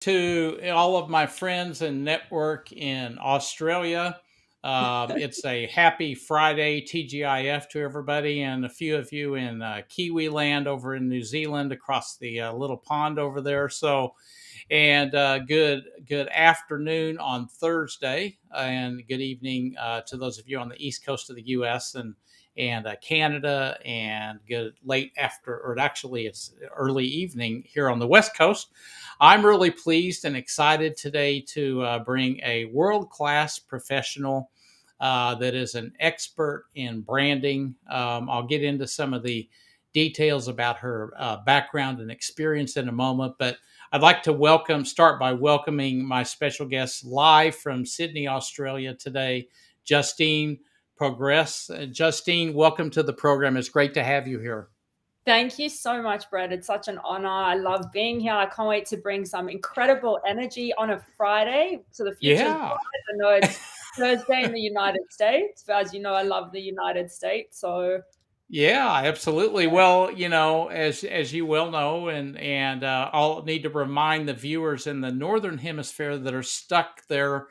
To all of my friends and network in Australia. It's a happy Friday TGIF to everybody, and a few of you in Kiwi land over in New Zealand across the little pond over there. So, and good afternoon on Thursday, and good evening to those of you on the east coast of the U.S. and Canada, and good late after, or actually it's early evening here on the west coast. I'm really pleased and excited today to bring a world class professional that is an expert in branding. I'll get into some of the details about her background and experience in a moment, but I'd like to start by welcoming my special guest live from Sydney, Australia today, Justine Pogroske. Justine, welcome to the program. It's great to have you here. Thank you so much, Brett. It's such an honor. I love being here. I can't wait to bring some incredible energy on a Friday. So the future's Yeah. bright. I know it's Thursday in the United States, but as you know, I love the United States. So Yeah, absolutely. Well, as you well know, and I'll need to remind the viewers in the northern hemisphere that are stuck there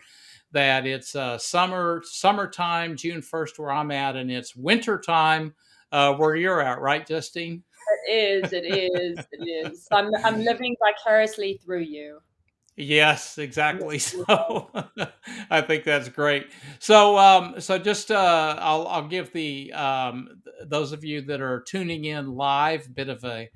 that it's summertime, June 1st, where I'm at, and it's winter time where you're at, right, Justine? it is. I'm living vicariously through you. Yes, exactly. So I think that's great. So just I'll give the those of you that are tuning in live a bit of a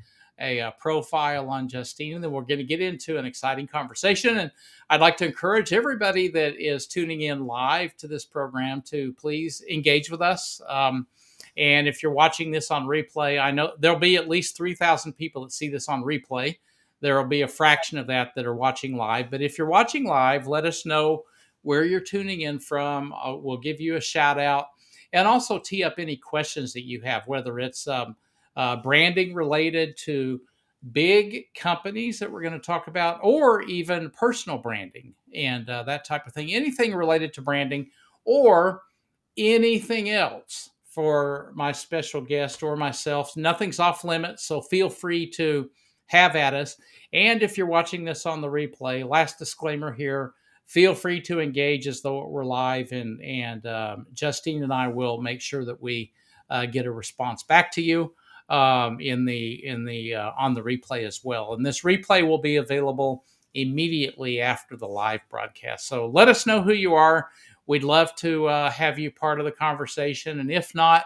profile on Justine, and then we're going to get into an exciting conversation. And I'd like to encourage everybody that is tuning in live to this program to please engage with us. And if you're watching this on replay, I know there'll be at least 3,000 people that see this on replay. There will be a fraction of that are watching live. But if you're watching live, let us know where you're tuning in from. We'll give you a shout out and also tee up any questions that you have, whether it's branding related to big companies that we're going to talk about, or even personal branding and that type of thing. Anything related to branding or anything else for my special guest or myself. Nothing's off limits, so feel free to have at us. And if you're watching this on the replay, last disclaimer here, feel free to engage as though we're live, and Justine and I will make sure that we get a response back to you in the on the replay as well. And this replay will be available immediately after the live broadcast. So let us know who you are. We'd love to have you part of the conversation, and if not,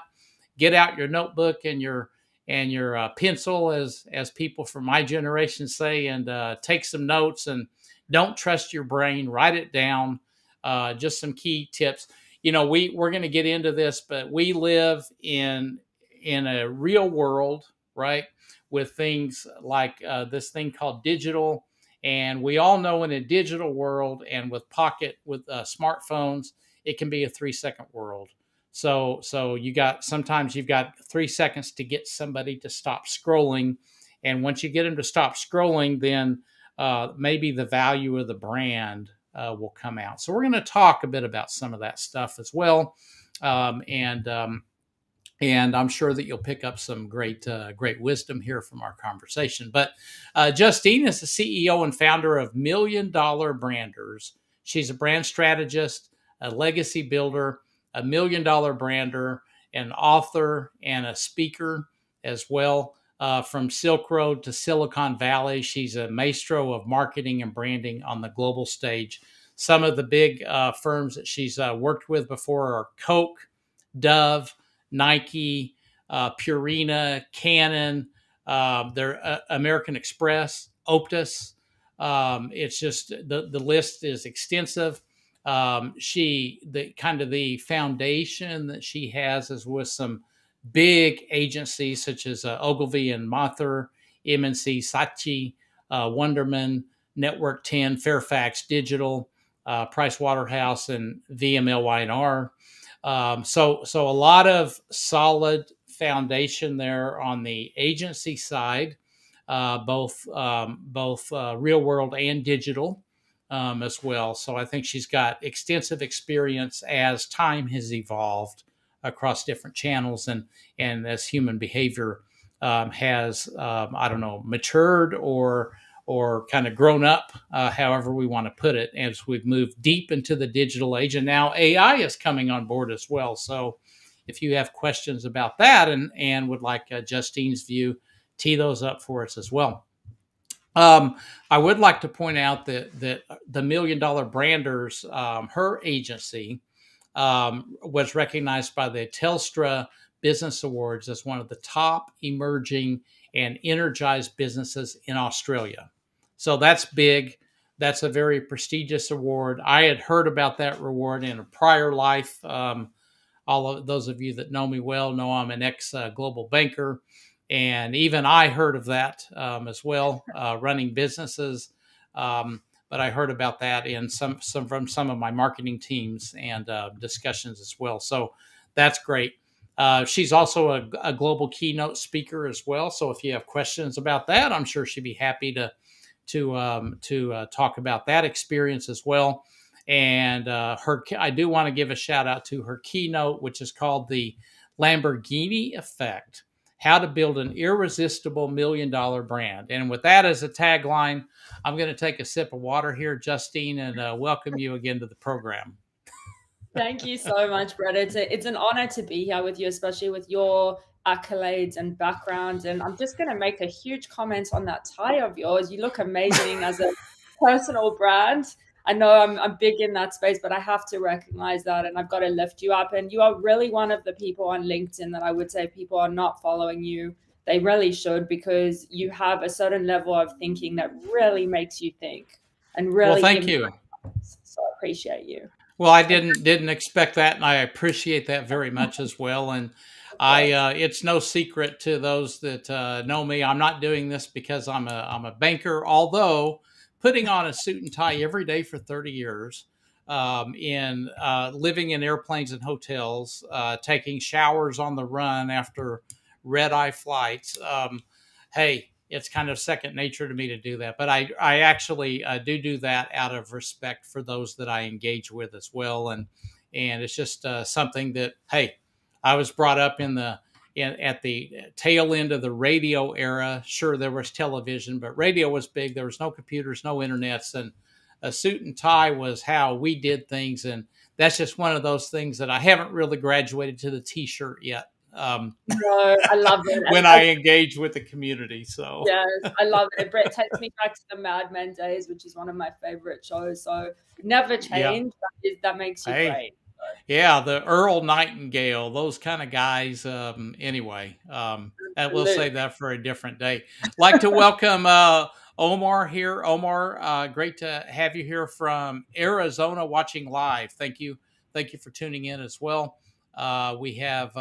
get out your notebook and your pencil, as people from my generation say, and take some notes. And don't trust your brain. Write it down. Just some key tips. We're going to get into this, but we live in a real world, right? With things like this thing called digital, and we all know in a digital world and with smartphones, it can be a 3 second world. So sometimes you've got 3 seconds to get somebody to stop scrolling, and once you get them to stop scrolling, then maybe the value of the brand will come out. So we're going to talk a bit about some of that stuff as well, um, and um, and I'm sure that you'll pick up some great wisdom here from our conversation. But Justine is the CEO and founder of Million Dollar Branders. She's a brand strategist, a legacy builder, a $1 million brander, an author, and a speaker as well. From Silk Road to Silicon Valley, she's a maestro of marketing and branding on the global stage. Some of the big firms that she's worked with before are Coke, Dove, Nike, Purina, Canon, their American Express, Optus. It's just the list is extensive. The foundation that she has is with some big agencies such as Ogilvy and Mather, M&C Saatchi, Wunderman, Network 10, Fairfax Digital, Price Waterhouse, and VMLY&R. So a lot of solid foundation there on the agency side, both real world and digital as well. So I think she's got extensive experience as time has evolved across different channels, and as human behavior has I don't know, matured or kind of grown up, however we want to put it, as we've moved deep into the digital age. And now AI is coming on board as well. So if you have questions about that and would like Justine's view, tee those up for us as well. I would like to point out that the Million Dollar Branders, her agency, was recognized by the Telstra Business Awards as one of the top emerging and energized businesses in Australia. So that's big. That's a very prestigious award. I had heard about that reward in a prior life. All of those of you that know me well know I'm an ex global banker. And even I heard of that as well, running businesses. But I heard about that in some from some of my marketing teams and discussions as well. So that's great. She's also a global keynote speaker as well. So if you have questions about that, I'm sure she'd be happy to talk about that experience as well. And I do want to give a shout out to her keynote, which is called the Lamborghini Effect: How to Build an Irresistible Million Dollar Brand. And with that as a tagline, I'm going to take a sip of water here, Justine, and welcome you again to the program. Thank you so much, Brett. It's an honor to be here with you, especially with your accolades and background. And I'm just going to make a huge comment on that tie of yours. You look amazing as a personal brand. I know I'm big in that space, but I have to recognize that and I've got to lift you up. And you are really one of the people on LinkedIn that I would say people are not following you. They really should, because you have a certain level of thinking that really makes you think and really. Well, thank you. So I appreciate you. Well, I didn't expect that, and I appreciate that very much as well. And it's no secret to those that know me. I'm not doing this because I'm a banker. Although putting on a suit and tie every day for 30 years, in living in airplanes and hotels, taking showers on the run after red eye flights. Hey, it's kind of second nature to me to do that. But I actually do that out of respect for those that I engage with as well. And it's just something that, hey, I was brought up at the tail end of the radio era. Sure, there was television, but radio was big. There was no computers, no internets, and a suit and tie was how we did things. And that's just one of those things that I haven't really graduated to the t-shirt yet. No, I love it. When I engage with the community. So yes, I love it. Brett takes me back to the Mad Men days, which is one of my favorite shows. So never change. Yeah. That makes you great. Yeah, the Earl Nightingale, those kind of guys. Anyway, we'll save that for a different day. Like to welcome Omar here. Omar, great to have you here from Arizona, watching live. Thank you for tuning in as well. We have.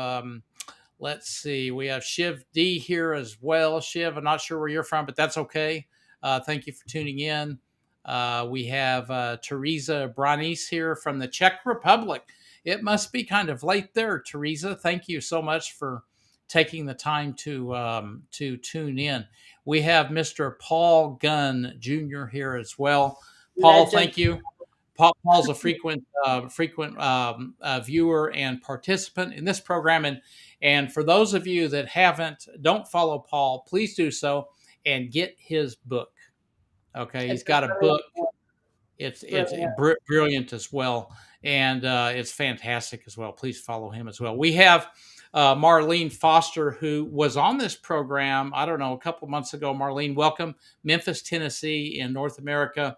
Let's see. We have Shiv D here as well. Shiv, I'm not sure where you're from, but that's okay. Thank you for tuning in. We have Teresa Branis here from the Czech Republic. It must be kind of late there, Teresa. Thank you so much for taking the time to tune in. We have Mr. Paul Gunn Jr. here as well. Paul, Legend. Thank you. Paul's a frequent viewer and participant in this program. And for those of you that don't follow Paul, please do so and get his book. Okay, he's got a book. It's brilliant as well, and it's fantastic as well. Please follow him as well. We have Marlene Foster, who was on this program, I don't know, a couple months ago. Marlene, welcome. Memphis, Tennessee in North America.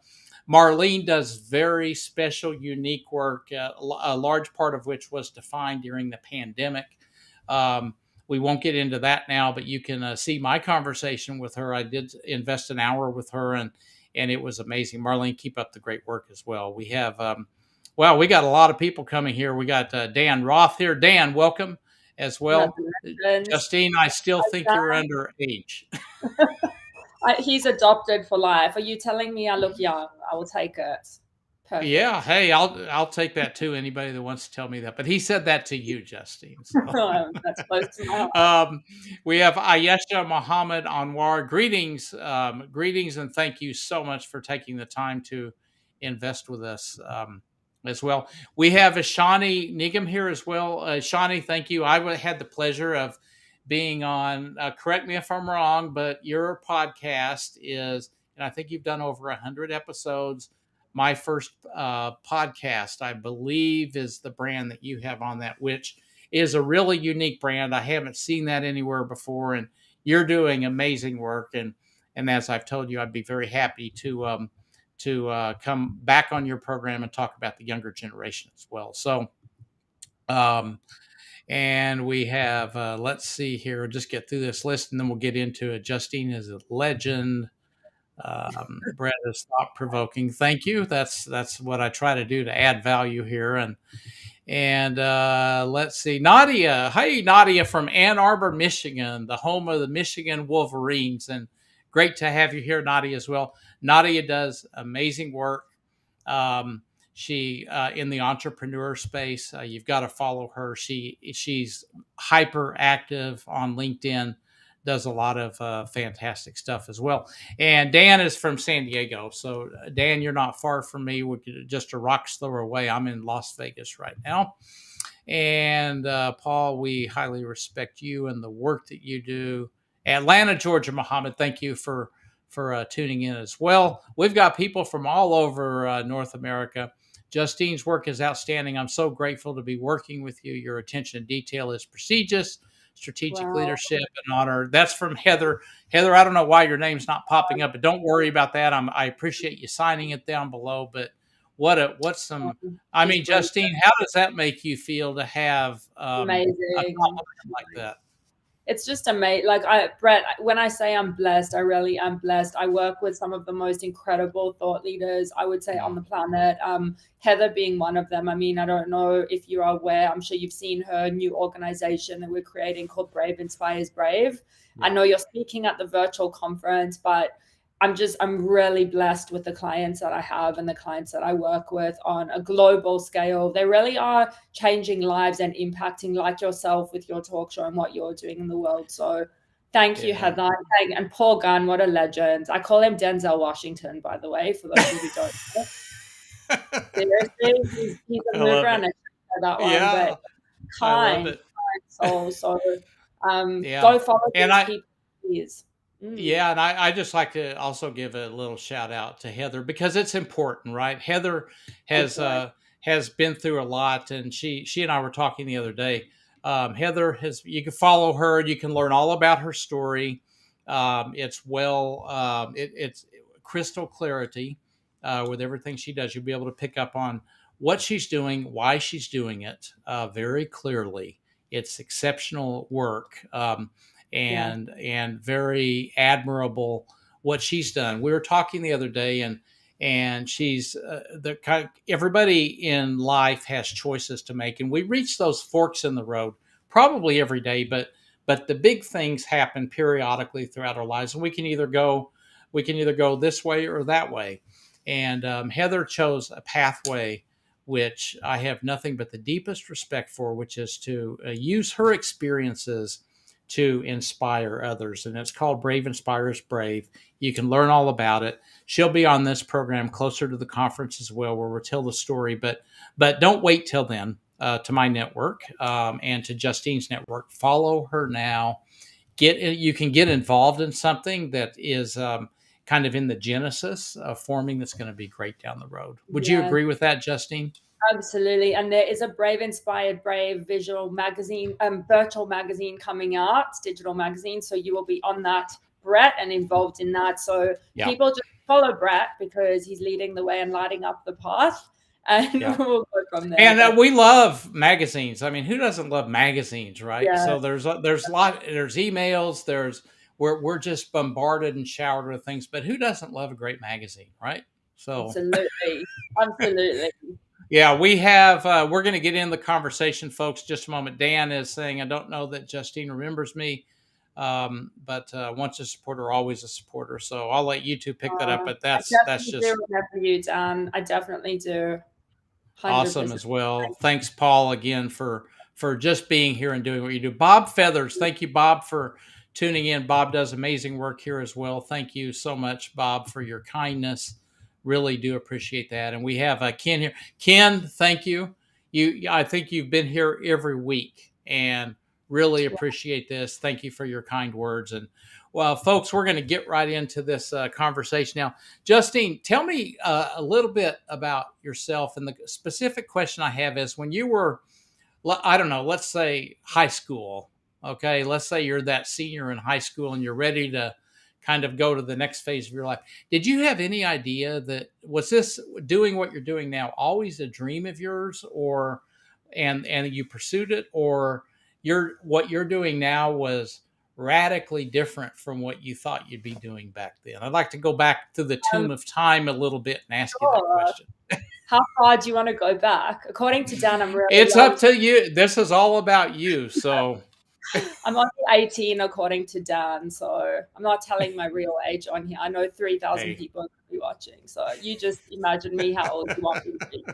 Marlene does very special, unique work, a large part of which was defined during the pandemic. We won't get into that now, but you can see my conversation with her. I did invest an hour with her, and it was amazing. Marlene, keep up the great work as well. We have, we got a lot of people coming here. We got Dan Roth here. Dan, welcome as well. Justine, I still think you're underage. He's adopted for life. Are you telling me I look young? I will take it. Perfect. Yeah, hey, I'll take that too. Anybody that wants to tell me that, but he said that to you, Justine. So. That's close to my heart. We have Ayesha Mohammed Anwar. Greetings, and thank you so much for taking the time to invest with us as well. We have Ashani Nigam here as well. Ashani, thank you. I had the pleasure of being on. Correct me if I'm wrong, but your podcast is and I think you've done over 100 episodes. My first podcast, I believe, is the brand that you have on that, which is a really unique brand. I haven't seen that anywhere before, and you're doing amazing work. And as I've told you, I'd be very happy to come back on your program and talk about the younger generation as well. So, um, and we have, let's see here, we'll just get through this list and then we'll get into it. Justine is a legend. Brett is thought provoking. Thank you. That's what I try to do to add value here. And let's see, Nadia. Hey, Nadia from Ann Arbor, Michigan, the home of the Michigan Wolverines, and great to have you here, Nadia, as well. Nadia does amazing work. She in the entrepreneur space. You've got to follow her. She's hyper active on LinkedIn. Does a lot of fantastic stuff as well. And Dan is from San Diego. So, Dan, you're not far from me. We're just a rock's throw away. I'm in Las Vegas right now. And Paul, we highly respect you and the work that you do. Atlanta, Georgia, Muhammad, thank you for tuning in as well. We've got people from all over North America. Justine's work is outstanding. I'm so grateful to be working with you. Your attention to detail is prestigious. Strategic leadership and honor. That's from Heather. Heather, I don't know why your name's not popping up, but don't worry about that. I appreciate you signing it down below. But I mean, Justine, how does that make you feel to have Amazing. a compliment like that? It's just amazing. Brett, when I say I'm blessed, I really am blessed. I work with some of the most incredible thought leaders, I would say, on the planet. Heather being one of them. I mean, I don't know if you're aware. I'm sure you've seen her new organization that we're creating called Brave Inspires Brave. Yeah. I know you're speaking at the virtual conference, but I'm really blessed with the clients that I have and the clients that I work with on a global scale. They really are changing lives and impacting, like yourself with your talk show and what you're doing in the world. So thank you, Heather. And Paul Gunn, what a legend. I call him Denzel Washington, by the way, for those who don't know. Seriously, he's a mover and a that one, but kind soul. So go follow these people, please. Yeah, and I just like to also give a little shout out to Heather because it's important, right? Heather has been through a lot, and she and I were talking the other day. Heather you can follow her, you can learn all about her story. It's crystal clarity with everything she does. You'll be able to pick up on what she's doing, why she's doing it very clearly. It's exceptional work. And very admirable what she's done. We were talking the other day, and she's everybody in life has choices to make, and we reach those forks in the road probably every day. But the big things happen periodically throughout our lives, and we can either go this way or that way. And Heather chose a pathway which I have nothing but the deepest respect for, which is to use her experiences to inspire others. And it's called Brave Inspires Brave. You can learn all about it. She'll be on this program closer to the conference as well, where we'll tell the story. But don't wait till then to my network and to Justine's network. Follow her now. You can get involved in something that is kind of in the genesis of forming that's going to be great down the road. Would you agree with that, Justine? Absolutely. And there is a Brave Inspired Brave visual magazine, virtual magazine coming out, digital magazine. So you will be on that, Brett, and involved in that. So people just follow Brett because he's leading the way and lighting up the path. And we'll go from there. And we love magazines. I mean, who doesn't love magazines, right? Yeah. So there's emails, we're just bombarded and showered with things, but who doesn't love a great magazine, right? So Absolutely. Yeah, we have, we're going to get in the conversation, folks, just a moment. Dan is saying, I don't know that Justine remembers me, but once a supporter, always a supporter. So I'll let you two pick that up, but that's just. I remember you, Dan. I definitely do. 100%. Awesome as well. Thanks, Paul, again for just being here and doing what you do. Bob Feathers, thank you, Bob, for tuning in. Bob does amazing work here as well. Thank you so much, Bob, for your kindness. Really do appreciate that. And we have Ken here. Ken, thank you. I think you've been here every week and really appreciate this. Thank you for your kind words. And Well, folks, we're going to get right into this conversation now. Justine, tell me a little bit about yourself. And the specific question I have is when you were, I don't know, let's say high school. Okay. Let's say you're that senior in high school and you're ready to kind of go to the next phase of your life. Did you have any idea that was this doing what you're doing now always a dream of yours, or and you pursued it, or what you're doing now was radically different from what you thought you'd be doing back then? I'd like to go back to the Um, tomb of time a little bit and ask you that sure. question. How far do you want to go back? According to Dan, I'm really It's young. up to you. This is all about you. So, I'm only 18 according to Dan, so I'm not telling my real age on here. I know 3,000 hey. people are going to be watching, so you just imagine me how old you want me to be.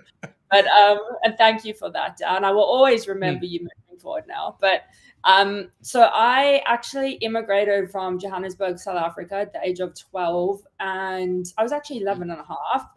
But and thank you for that, Dan. I will always remember you moving forward now. But so I actually immigrated from Johannesburg, South Africa at the age of 12, and I was actually 11 and a half.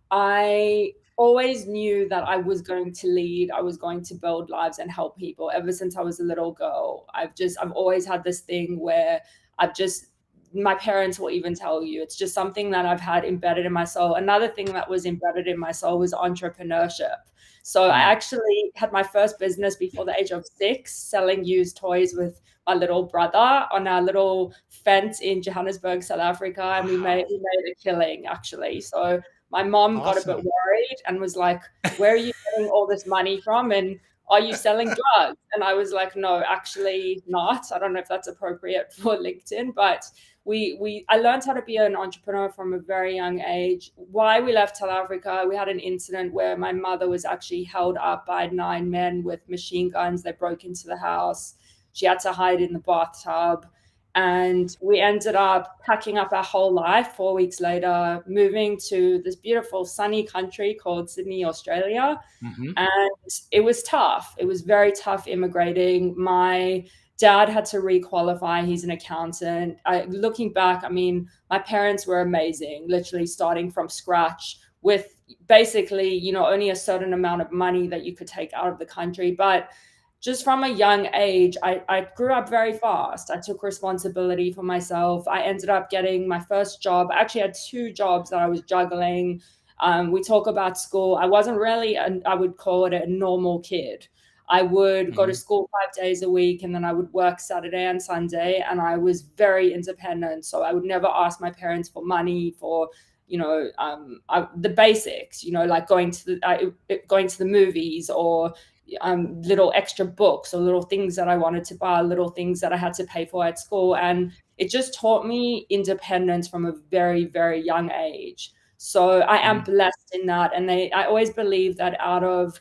I always knew that I was going to lead, I was going to build lives and help people ever since I was a little girl. I've always had this thing where I've just, my parents will even tell you, it's just something that I've had embedded in my soul. Another thing that was embedded in my soul was entrepreneurship. So I actually had my first business before the age of 6, selling used toys with my little brother on our little fence in Johannesburg, South Africa, and we Wow. made a killing actually. So my mom got a bit Awesome. worried and was like, "Where are you getting all this money from? And are you selling drugs?" And I was like, "No, actually not." I don't know if that's appropriate for LinkedIn, but I learned how to be an entrepreneur from a very young age. Why we left South Africa, we had an incident where my mother was actually held up by 9 men with machine guns. They broke into the house. She had to hide in the bathtub. And we ended up packing up our whole life 4 weeks later, moving to this beautiful sunny country called Sydney, Australia. Mm-hmm. And it was tough. It was very tough immigrating. My dad had to requalify. He's an accountant. Looking back, I mean, my parents were amazing, literally starting from scratch with basically, only a certain amount of money that you could take out of the country. But just from a young age, I grew up very fast. I took responsibility for myself. I ended up getting my first job. I actually had 2 jobs that I was juggling. We talk about school. I wasn't really, I would call it a normal kid. I would go to Mm-hmm. school 5 days a week, and then I would work Saturday and Sunday, and I was very independent. So I would never ask my parents for money for, the basics, like going to the movies, or little extra books, or little things that I wanted to buy, little things that I had to pay for at school. And it just taught me independence from a very, very young age. So I am blessed in that. And I always believe that out of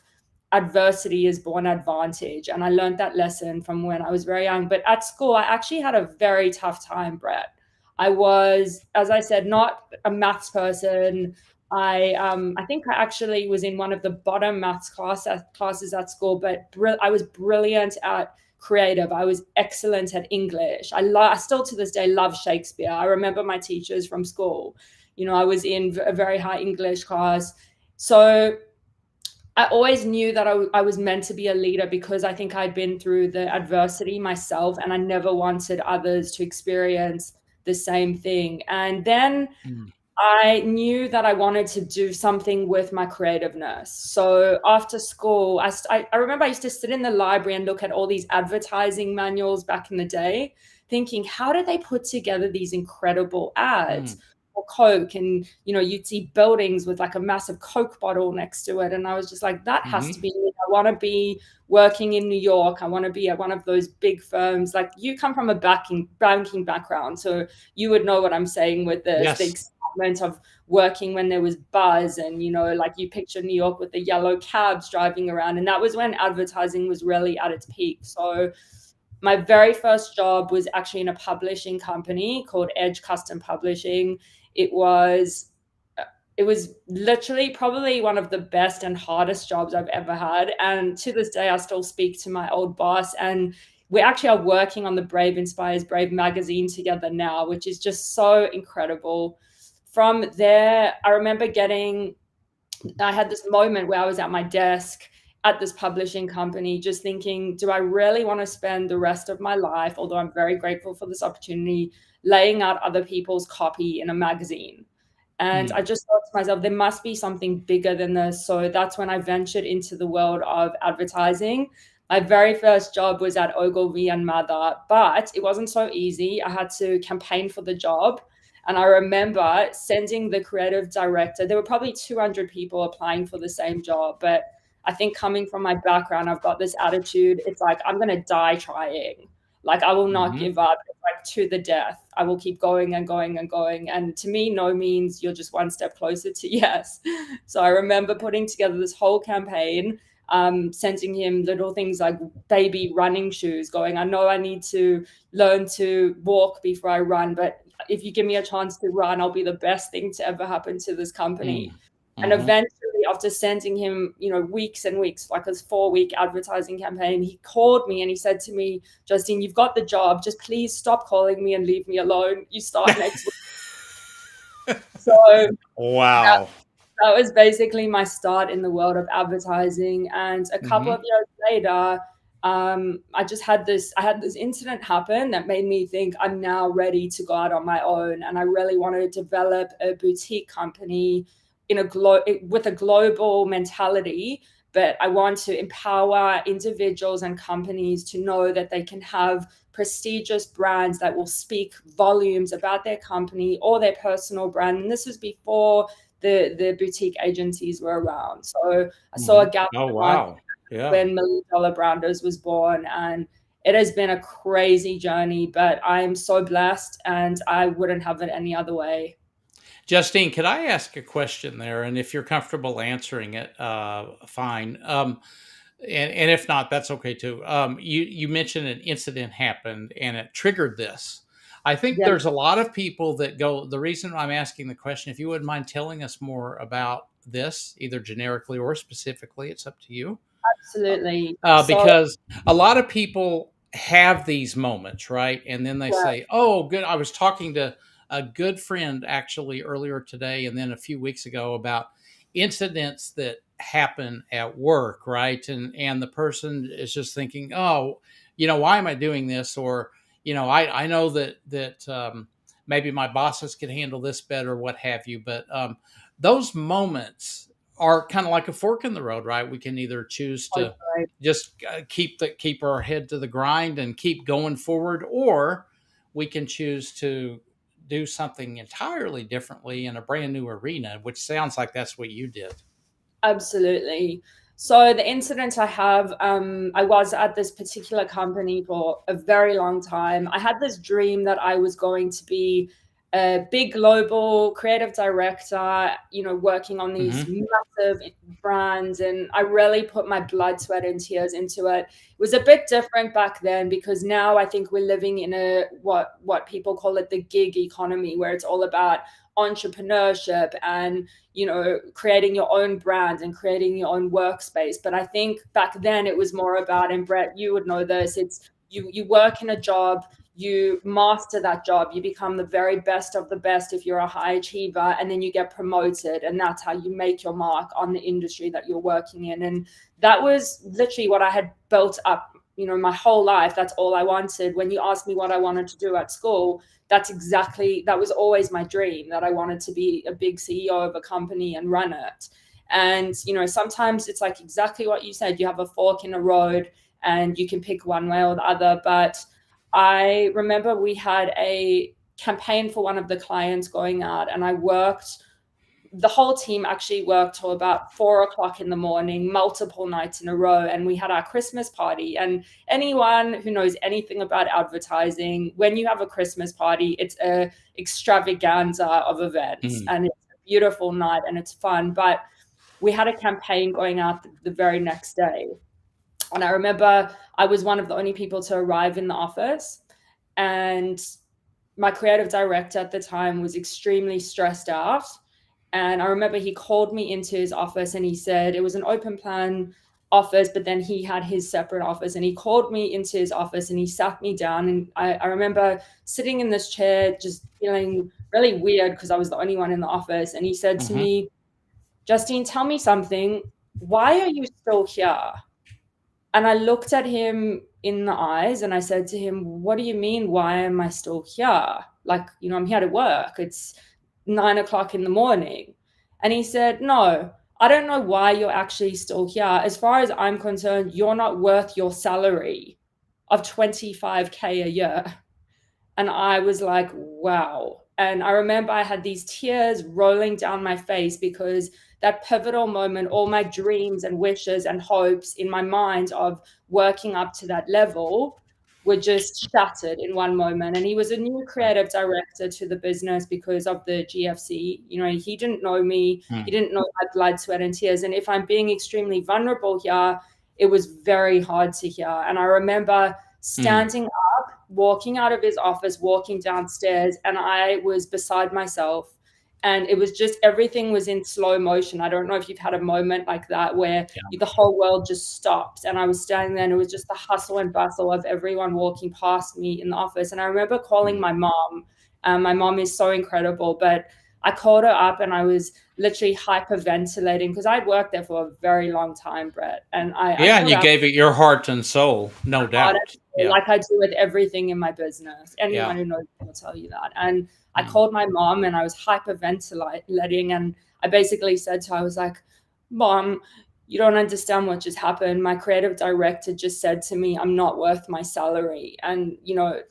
adversity is born advantage. And I learned that lesson from when I was very young. But at school, I actually had a very tough time, Brett. I was, as I said, not a maths person. I think I actually was in one of the bottom maths classes at school, but I was brilliant at creative. I was excellent at English. I still to this day love Shakespeare. I remember my teachers from school. I was in a very high English class. So I always knew that I was meant to be a leader, because I think I'd been through the adversity myself, and I never wanted others to experience the same thing. And then Mm-hmm. I knew that I wanted to do something with my creativeness. So after school, I remember I used to sit in the library and look at all these advertising manuals back in the day, thinking, how did they put together these incredible ads for Coke? And, you'd see buildings with like a massive Coke bottle next to it. And I was just like, that has to Mm-hmm. be me. I want to be working in New York. I want to be at one of those big firms. Like, you come from a banking background, so you would know what I'm saying with this. The Yes. excitement of working when there was buzz, and like you picture New York with the yellow cabs driving around, and that was when advertising was really at its peak. So my very first job was actually in a publishing company called Edge Custom Publishing. It was literally probably one of the best and hardest jobs I've ever had. And to this day, I still speak to my old boss, and we actually are working on the Brave Inspires Brave magazine together now, which is just so incredible. From there, I remember I had this moment where I was at my desk, at this publishing company, just thinking, do I really want to spend the rest of my life, although I'm very grateful for this opportunity, laying out other people's copy in a magazine? And I just thought to myself, there must be something bigger than this. So that's when I ventured into the world of advertising. My very first job was at Ogilvy Mather, but it wasn't so easy. I had to campaign for the job. And I remember sending the creative director, there were probably 200 people applying for the same job. But I think coming from my background, I've got this attitude. It's like, I'm going to die trying. Like, I will not give up. It's like to the death. I will keep going and going and going. And to me, no means you're just one step closer to yes. So I remember putting together this whole campaign, sending him little things like baby running shoes, going, I know I need to learn to walk before I run, but if you give me a chance to run, I'll be the best thing to ever happen to this company. And eventually, after sending him, weeks and weeks, like a 4-week advertising campaign, he called me and he said to me, Justine, you've got the job. Just please stop calling me and leave me alone. You start next week. So Wow. that was basically my start in the world of advertising. And a couple of years later, I had this incident happen that made me think I'm now ready to go out on my own. And I really want to develop a boutique company with a global mentality, but I want to empower individuals and companies to know that they can have prestigious brands that will speak volumes about their company or their personal brand. And this was before the boutique agencies were around. So I saw a gap in the market when Million Dollar Branders was born, and it has been a crazy journey, but I'm so blessed and I wouldn't have it any other way. Justine, could I ask a question there? And if you're comfortable answering it, fine. And if not, that's okay too. You mentioned an incident happened and it triggered this. I think Yeah, there's a lot of people that go. The reason I'm asking the question, if you wouldn't mind telling us more about this, either generically or specifically, it's up to you. absolutely. So Because a lot of people have these moments, right? And then they yeah, say, "Oh, good." I was talking to a good friend actually earlier today, and then a few weeks ago about incidents that happen at work, right? And the person is just thinking, "Oh, why am I doing this?" Or, I know that maybe my bosses could handle this better, what have you. But those moments are kind of like a fork in the road, right? We can either choose to right. just keep our head to the grind and keep going forward, or we can choose to do something entirely differently in a brand new arena, which sounds like that's what you did. Absolutely. So the incident I have, I was at this particular company for a very long time. I had this dream that I was going to be a big global creative director, working on these Hmm. massive brands. And I really put my blood, sweat, and tears into it. It was a bit different back then because now I think we're living in what people call it the gig economy, where it's all about entrepreneurship and creating your own brand and creating your own workspace. But I think back then it was more about, and Brett, you would know this, it's you work in a job, you master that job, you become the very best of the best if you're a high achiever, and then you get promoted, and that's how you make your mark on the industry that you're working in. And that was literally what I had built up, my whole life. That's all I wanted. When you asked me what I wanted to do at school, that was always my dream, that I wanted to be a big CEO of a company and run it. And, sometimes it's like exactly what you said, you have a fork in the road and you can pick one way or the other. But I remember we had a campaign for one of the clients going out, and the whole team actually worked till about 4 o'clock in the morning, multiple nights in a row. And we had our Christmas party. And anyone who knows anything about advertising, when you have a Christmas party, it's a extravaganza of events, Mm. and it's a beautiful night and it's fun. But we had a campaign going out the very next day. And I remember I was one of the only people to arrive in the office. And my creative director at the time was extremely stressed out. And I remember he called me into his office and he said it was an open plan office, but then he had his separate office. And he called me into his office and he sat me down. And I remember sitting in this chair, just feeling really weird because I was the only one in the office. And he said to Hmm. me, Justine, tell me something. why are you still here? And I looked at him in the eyes and I said to him, what do you mean? Why am I still here? Like, I'm here to work. It's 9 o'clock in the morning. And he said, no, I don't know why you're actually still here. As far as I'm concerned, you're not worth your salary of 25K a year. And I was like, wow. And I remember I had these tears rolling down my face because that pivotal moment, all my dreams and wishes and hopes in my mind of working up to that level were just shattered in one moment. And he was a new Right. creative director to the business because of the GFC. He didn't know me, he Mm. didn't know my blood, sweat, and tears. And if I'm being extremely vulnerable here, it was very hard to hear. And I remember Mm. standing walking out of his office, walking downstairs, and I was beside myself. And it was just everything was in slow motion. I don't know if you've had a moment like that where the whole world just stops. And I was standing there and it was just the hustle and bustle of everyone walking past me in the office. And I remember calling Mm. my mom. My mom is so incredible, but I called her up and I was literally hyperventilating because I'd worked there for a very long time, Brett. And I Yeah, and called you up gave it your heart and soul, no hard, doubt. Yeah. like I do with everything in my business. Yeah. Anyone who knows me will tell you that. And I Mm. called my mom and I was hyperventilating. And I basically said to her, I was like, Mom, you don't understand what just happened. My creative director just said to me, I'm not worth my salary. And,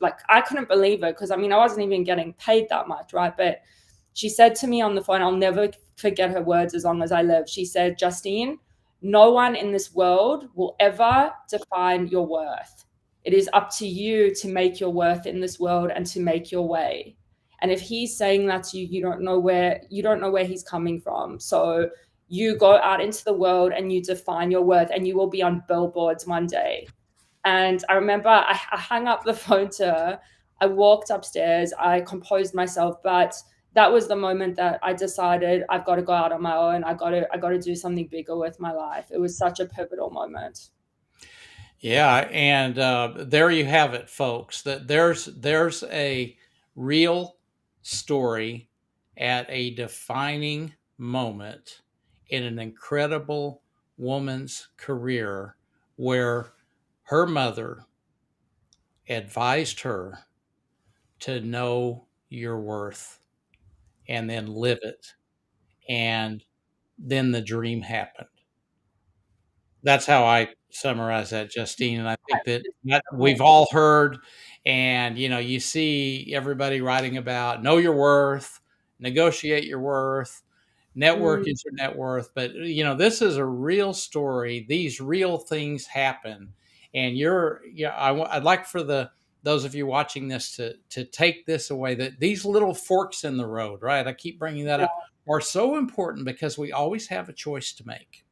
like I couldn't believe it because I wasn't even getting paid that much, right? But she said to me on the phone, I'll never forget her words as long as I live. She said, Justine, no one in this world will ever define your worth. It is up to you to make your worth in this world and to make your way. And if he's saying that to you, you don't know where he's coming from. So you go out into the world and you define your worth and you will be on billboards one day. And I remember I hung up the phone to her. I walked upstairs, I composed myself, but that was the moment that I decided I've got to go out on my own. I got to do something bigger with my life. It was such a pivotal moment. Yeah, and there you have it, folks. That there's a real story at a defining moment in an incredible woman's career where her mother advised her to know your worth and then live it, and then the dream happened. That's how I summarize that, Justine, and I think that we've all heard, and, you see everybody writing about know your worth, negotiate your worth, network Mm, is your net worth, but, this is a real story. These real things happen, and I'd like for those of you watching this to take this away, that these little forks in the road, right? I keep bringing that yeah, up, are so important because we always have a choice to make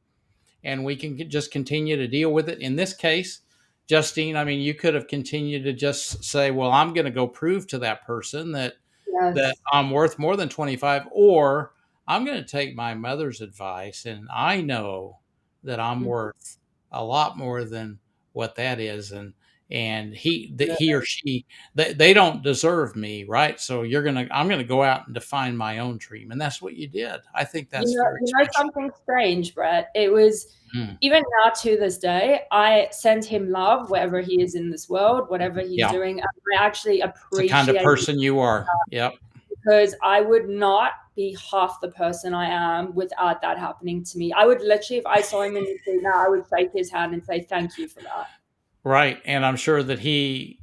and we can just continue to deal with it. In this case, Justine, you could have continued to just say, "Well, I'm going to go prove to that person that yes. I'm worth more than 25, or I'm going to take my mother's advice, and I know that I'm Mm, worth a lot more than what that is, and yeah. he or she they don't deserve me, right? So I'm gonna go out and define my own dream, and that's what you did. I think You that's know, very you know special. something strange, Brett? It was Mm. even now to this day, I send him love wherever he is in this world, whatever he's Yeah. doing. And I actually It's the kind of appreciate it person you are. Yep. because I would not be half the person I am without that happening to me. I would literally, if I saw him in the street now, I would shake his hand and say, thank you for that. Right. And I'm sure that he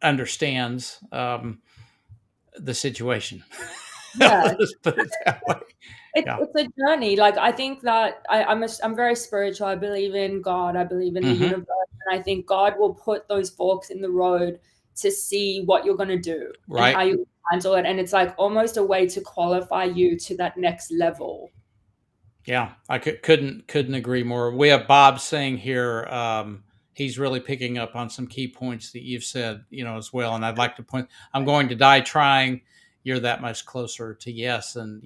understands the situation. Yeah. Let's put it that way. It's Yeah. it's a journey. Like I think that I'm very spiritual. I believe in God. I believe in the Hmm. universe, and I think God will put those forks in the road to see what you're going to do and how Right. you handle it. And it's like almost a way to qualify you to that next level. Yeah. I couldn't agree more. We have Bob saying here, he's really picking up on some key points that you've said, as well. And I'd like to point, I'm going to die trying. You're that much closer to yes. And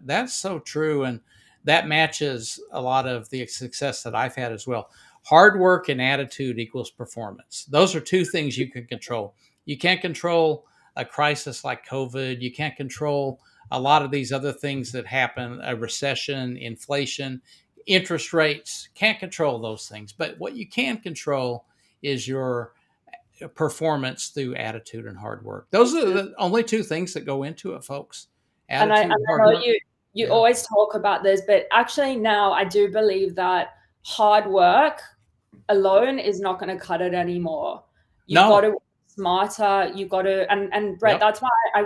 that's so true. And that matches a lot of the success that I've had as well. Hard work and attitude equals performance. Those are two things you can control. You can't control a crisis like COVID. You can't control a lot of these other things that happen, a recession, inflation. interest rates, can't control those things. But what you can control is your performance through attitude and hard work. Those are the only two things that go into it, folks. And Attitude and I hard know work. you Yeah. always talk about this, but actually now I do believe that hard work alone is not going to cut it anymore. You've got No. to work smarter. You got to, and Brett, Yep. that's why I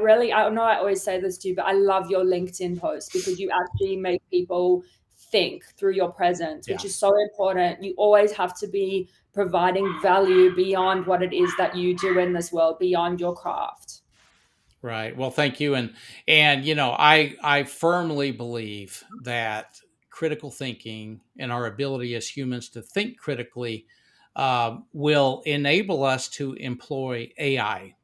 know I always say this to you, but I love your LinkedIn posts because you actually make people think through your presence, Yeah. which is so important. You always have to be providing value beyond what it is that you do in this world, beyond your craft. Right. Well, thank you. And I firmly believe that critical thinking and our ability as humans to think critically will enable us to employ AI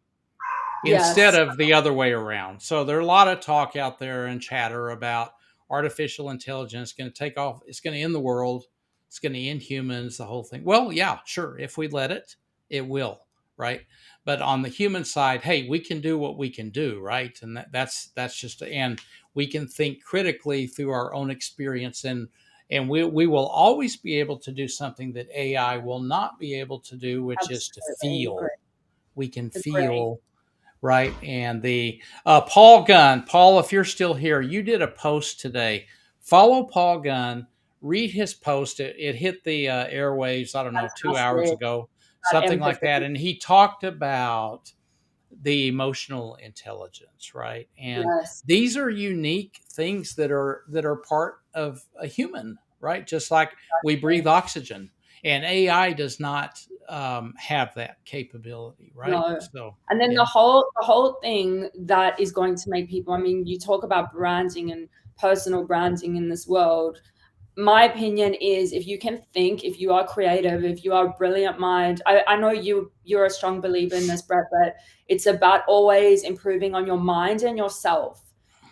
instead Yes, of the other way around. So there are a lot of talk out there and chatter about artificial intelligence going to take off. It's going to end the world. It's going to end humans, the whole thing. Well, yeah, sure. If we let it, it will, right? But on the human side, hey, we can do what we can do, right? And that's just, and we can think critically through our own experience, and we will always be able to do something that AI will not be able to do, which is to absolutely agree. feel. We can Agree. feel, right? And the Paul Gunn, Paul, if you're still here, you did a post today. Follow Paul Gunn, read his post. It hit the airwaves, I don't know, 2 hours Fantastic. ago, That something like that. empathy. And he talked about the emotional intelligence, right? And Yes. these are unique things that are part of a human, right? Just like we breathe oxygen, and AI does not have that capability, right? No. So And then yeah. the whole thing that is going to make people, I mean, you talk about branding and personal branding in this world. My opinion is if you can think, if you are creative, if you are a brilliant mind, I know you're a strong believer in this, Brett, but it's about always improving on your mind and yourself.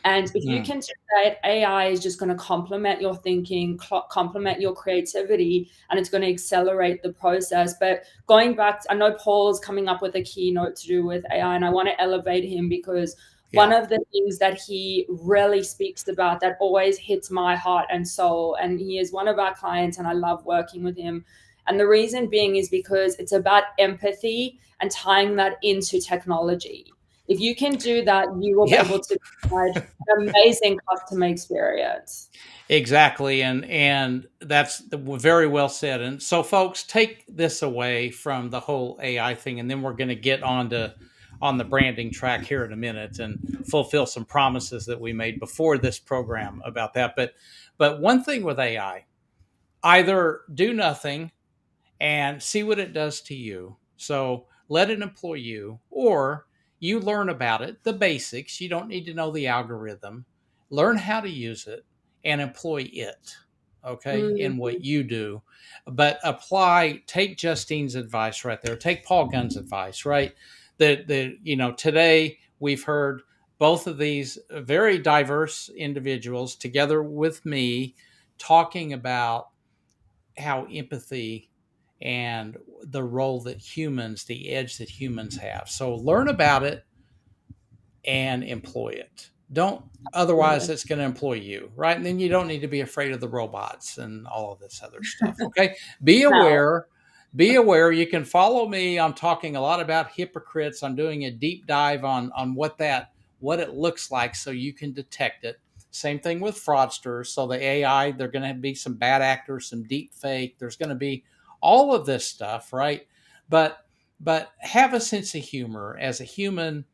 And if you Mm. can do that, AI is just going to complement your thinking, complement your creativity, and it's going to accelerate the process. But going back, I know Paul's coming up with a keynote to do with AI, and I want to elevate him because one Yeah. of the things that he really speaks about that always hits my heart and soul, and he is one of our clients, and I love working with him. And the reason being is because it's about empathy and tying that into technology. If you can do that, you will be Yeah. able to provide amazing customer experience. Exactly. And that's very well said. And so folks, take this away from the whole AI thing, and then we're going to get on the branding track here in a minute and fulfill some promises that we made before this program about that. But one thing with AI, either do nothing and see what it does to you. So let it employ you, or you learn about it, the basics. You don't need to know the algorithm. Learn how to use it and employ it, okay, in Mm, what you do. But apply, take Justine's advice right there. Take Paul Gunn's advice, right? Today we've heard both of these very diverse individuals together with me talking about how empathy and the role that humans, the edge that humans have. So learn about it and employ it. Don't, otherwise absolutely. it's going to employ you, right? And then you don't need to be afraid of the robots and all of this other stuff. Okay. Be Now, aware. Be aware. You can follow me. I'm talking a lot about hypocrites. I'm doing a deep dive on what it looks like so you can detect it. Same thing with fraudsters. So the AI, they're going to be some bad actors, some deep fake. There's going to be all of this stuff, right? But have a sense of humor as a human.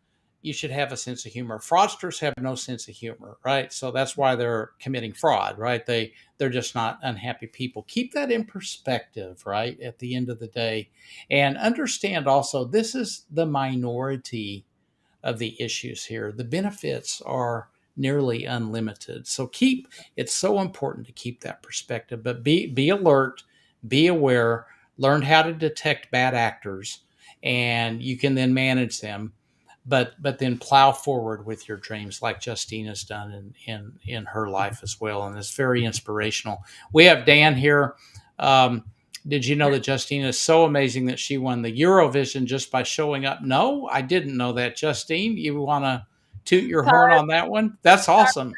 You should have a sense of humor. Fraudsters have no sense of humor, right? So that's why they're committing fraud, right? They're just not unhappy people. Keep that in perspective, right? At the end of the day, and understand also this is the minority of the issues here. The benefits are nearly unlimited. So it's so important to keep that perspective, but be alert, be aware, learn how to detect bad actors, and you can then manage them. But then plow forward with your dreams like Justine has done in her life as well. And it's very inspirational. We have Dan here. Um, did you know that Justine is so amazing that she won the Eurovision just by showing up? No, I didn't know that. Justine, you want to toot your horn on that one? That's awesome.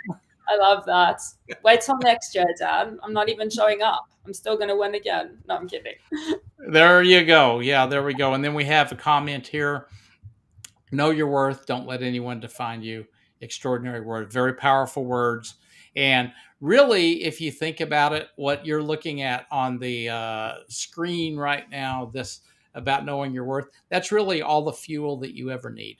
I love that. Wait till next year, Dad. I'm not even showing up. I'm still going to win again. No, I'm kidding. There you go. Yeah, there we go. And then we have a comment here. Know your worth. Don't let anyone define you. Extraordinary word. Very powerful words. And really, if you think about it, what you're looking at on the screen right now, this about knowing your worth, that's really all the fuel that you ever need.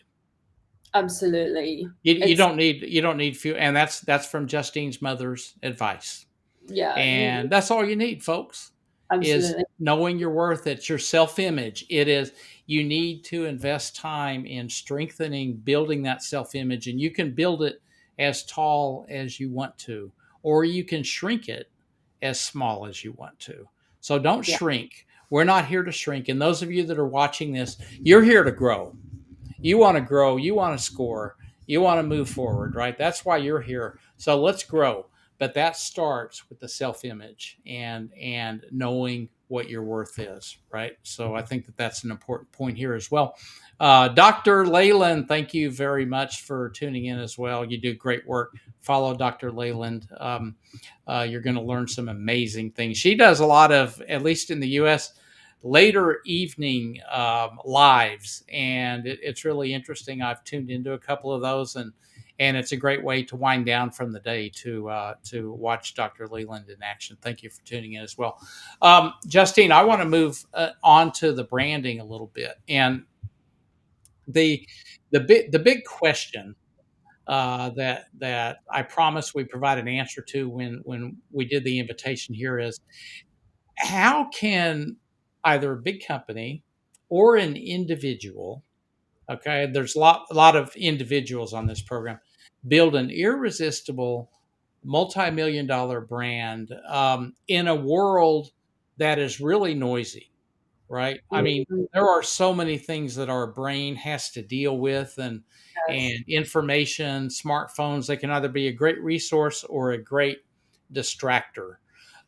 Absolutely. You It's, don't need fuel, and that's from Justine's mother's advice. yeah, And that's all you need, folks, is absolutely. knowing your worth. It's your self-image. It is, you need to invest time in strengthening, building that self-image, and you can build it as tall as you want to, or you can shrink it as small as you want to. So don't Yeah. shrink. We're not here to shrink. And those of you that are watching this, you're here to grow. You want to grow, you want to score, you want to move forward, right? That's why you're here. So let's grow. But that starts with the self-image and knowing what your worth is, right? So I think that that's an important point here as well. Dr. Leyland, thank you very much for tuning in as well. You do great work. Follow Dr. Leyland. You're going to learn some amazing things. She does a lot of, at least in the U.S., later evening lives, and it's really interesting. I've tuned into a couple of those, and it's a great way to wind down from the day to watch Dr. Leland in action. Thank you for tuning in as well. Justine, I want to move on to the branding a little bit, and the big question that I promise we provide an answer to when we did the invitation here is, how can either a big company or an individual, okay, there's a lot of individuals on this program, build an irresistible multi-million dollar brand in a world that is really noisy, right? I mean, Mhm. there are so many things that our brain has to deal with, Yes. and information, smartphones, they can either be a great resource or a great distractor.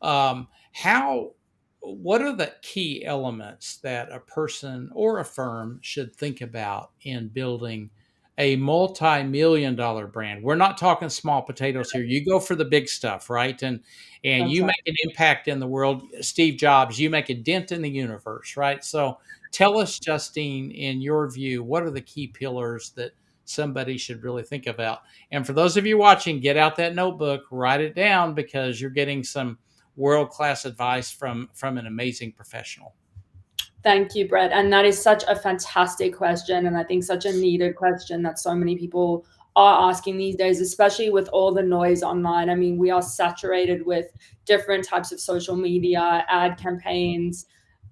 How What are the key elements that a person or a firm should think about in building a multi-million dollar brand? We're not talking small potatoes here. You go for the big stuff, right? And That's you right. make an impact in the world. Steve Jobs, you make a dent in the universe, right? So tell us, Justine, in your view, what are the key pillars that somebody should really think about? And for those of you watching, get out that notebook, write it down, because you're getting some world class advice from an amazing professional. Thank you, Brett. And that is such a fantastic question. And I think such a needed question that so many people are asking these days, especially with all the noise online. I mean, we are saturated with different types of social media, ad campaigns.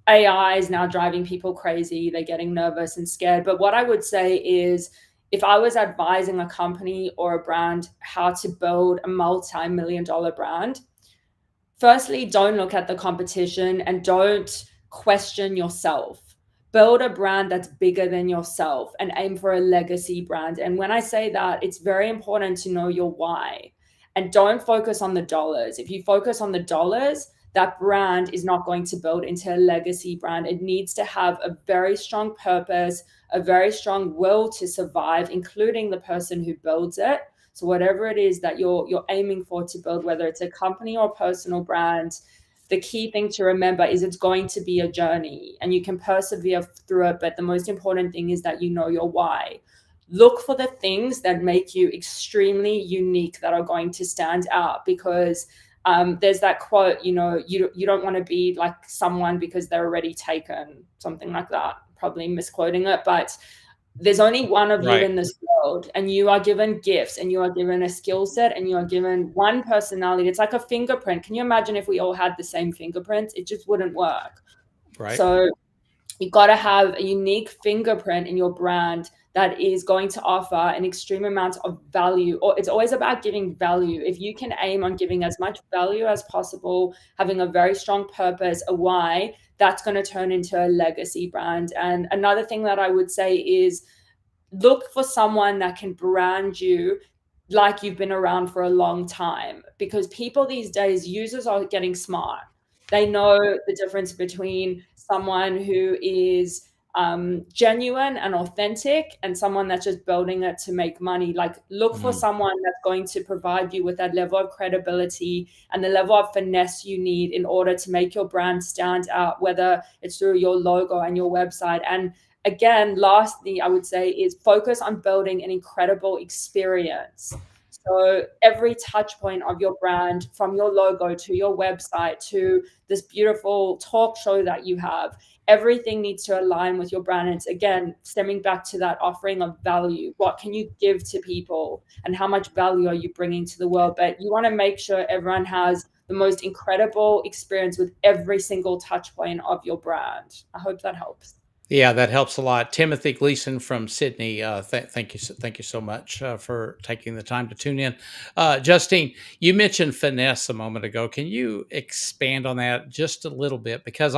AI is now driving people crazy. They're getting nervous and scared. But what I would say is, if I was advising a company or a brand how to build a multi-million dollar brand, firstly, don't look at the competition and don't question yourself. Build a brand that's bigger than yourself and aim for a legacy brand. And when I say that, it's very important to know your why and don't focus on the dollars. If you focus on the dollars, that brand is not going to build into a legacy brand. It needs to have a very strong purpose, a very strong will to survive, including the person who builds it. So whatever it is that you're aiming for to build, whether it's a company or personal brand, the key thing to remember is it's going to be a journey and you can persevere through it. But the most important thing is that you know your why. Look for the things that make you extremely unique, that are going to stand out, because there's that quote, you don't want to be like someone because they're already taken, something like that. Probably misquoting it, but there's only one of you Right. in this world, and you are given gifts and you are given a skill set and you are given one personality. It's like a fingerprint. Can you imagine if we all had the same fingerprints? It just wouldn't work. Right. So you've got to have a unique fingerprint in your brand that is going to offer an extreme amount of value, or it's always about giving value. If you can aim on giving as much value as possible, having a very strong purpose, a why, that's going to turn into a legacy brand. And another thing that I would say is, look for someone that can brand you like you've been around for a long time, because people these days, users are getting smart. They know the difference between someone who is genuine and authentic, and someone that's just building it to make money. Like, look for someone that's going to provide you with that level of credibility and the level of finesse you need in order to make your brand stand out, whether it's through your logo and your website. And again, lastly, I would say is focus on building an incredible experience. So every touch point of your brand, from your logo to your website to this beautiful talk show that you have, everything needs to align with your brand. And it's, again, stemming back to that offering of value. What can you give to people and how much value are you bringing to the world? But you want to make sure everyone has the most incredible experience with every single touch point of your brand. I hope that helps. Yeah, that helps a lot. Timothy Gleason from Sydney. Thank you, thank you so much for taking the time to tune in. Justine, you mentioned finesse a moment ago. Can you expand on that just a little bit? Because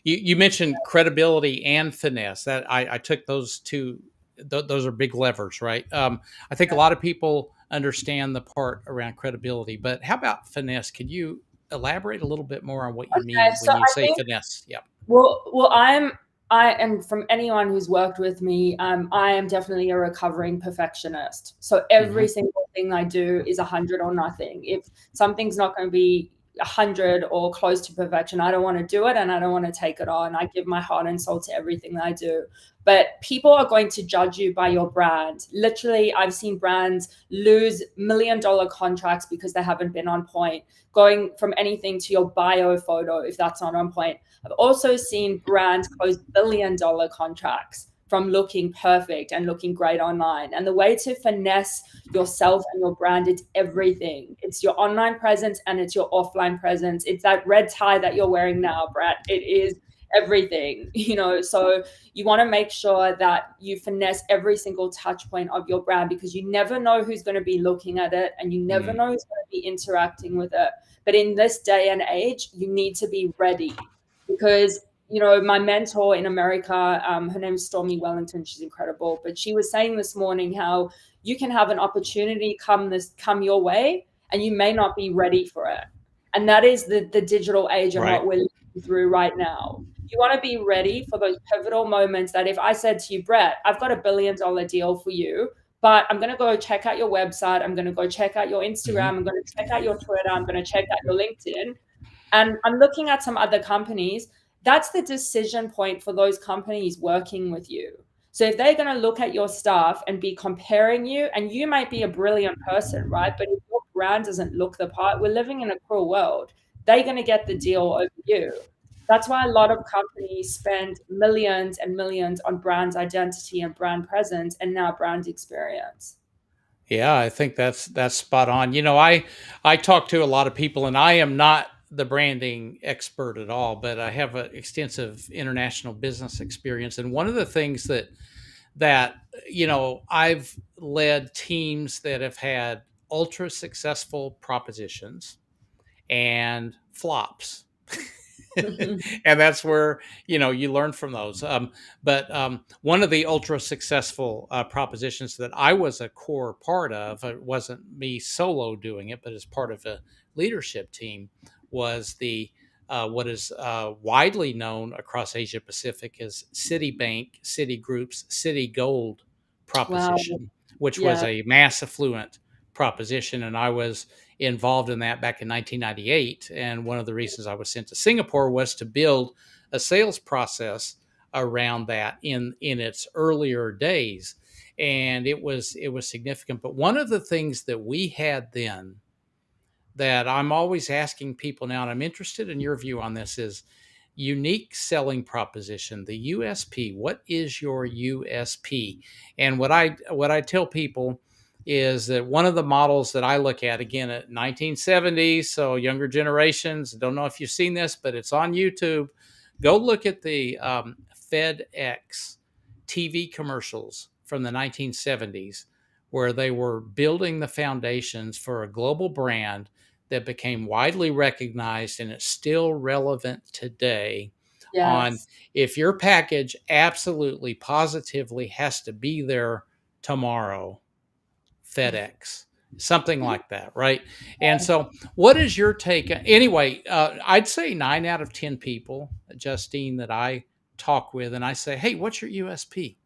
you mentioned credibility and finesse. That I took those two. Those are big levers, right? I think a lot of people understand the part around credibility, but how about finesse? Can you elaborate a little bit more on what you Okay, mean so when you I say think, finesse? Yeah. well, and from anyone who's worked with me, I am definitely a recovering perfectionist. So every Hmm. single thing I do is 100 or nothing. If something's not going to be 100 or close to perfection, I don't want to do it and I don't want to take it on. I give my heart and soul to everything that I do. But people are going to judge you by your brand. Literally, I've seen brands lose $1 million contracts because they haven't been on point, going from anything to your bio photo if that's not on point. I've also seen brands close $1 billion contracts from looking perfect and looking great online. And the way to finesse yourself and your brand, it's everything. It's your online presence and it's your offline presence. It's that red tie that you're wearing now, Brett. It is everything, So you want to make sure that you finesse every single touch point of your brand, because you never know who's going to be looking at it and you never know who's going to be interacting with it. But in this day and age, you need to be ready, because my mentor in America, her name is Stormy Wellington. She's incredible. But she was saying this morning how you can have an opportunity come your way, and you may not be ready for it. And that is the digital age and Right. what we're living through right now. You want to be ready for those pivotal moments that if I said to you, Brett, I've got $1 billion deal for you, but I'm going to go check out your website. I'm going to go check out your Instagram. Hmm. I'm going to check out your Twitter. I'm going to check out your LinkedIn. And I'm looking at some other companies. That's the decision point for those companies working with you. So if they're going to look at your stuff and be comparing you, and you might be a brilliant person, right? But if your brand doesn't look the part, we're living in a cruel world. They're going to get the deal over you. That's why a lot of companies spend millions and millions on brand identity and brand presence and now brand experience. Yeah, I think that's spot on. I talk to a lot of people, and I am not the branding expert at all, but I have an extensive international business experience. And one of the things that I've led teams that have had ultra successful propositions and flops. And that's where you learn from those. But one of the ultra successful propositions that I was a core part of, it wasn't me solo doing it, but as part of a leadership team, was the what is widely known across Asia Pacific as Citibank, Citigroup's Citi Gold Wow. proposition, which was Yeah. a mass affluent proposition, and I was involved in that back in 1998. And one of the reasons I was sent to Singapore was to build a sales process around that in its earlier days. And it was significant. But one of the things that we had then that I'm always asking people now, and I'm interested in your view on this, is unique selling proposition, the USP. What is your USP? And what I tell people is that one of the models that I look at, again, at 1970s, so younger generations, don't know if you've seen this, but it's on YouTube. Go look at the FedEx TV commercials from the 1970s, where they were building the foundations for a global brand that became widely recognized, and it's still relevant today. On, Yes. if your package absolutely positively has to be there tomorrow, FedEx, something like that, right? And so, what is your take? Anyway, I'd say 9 out of 10 people, Justine, that I talk with, and I say, "Hey, what's your USP?"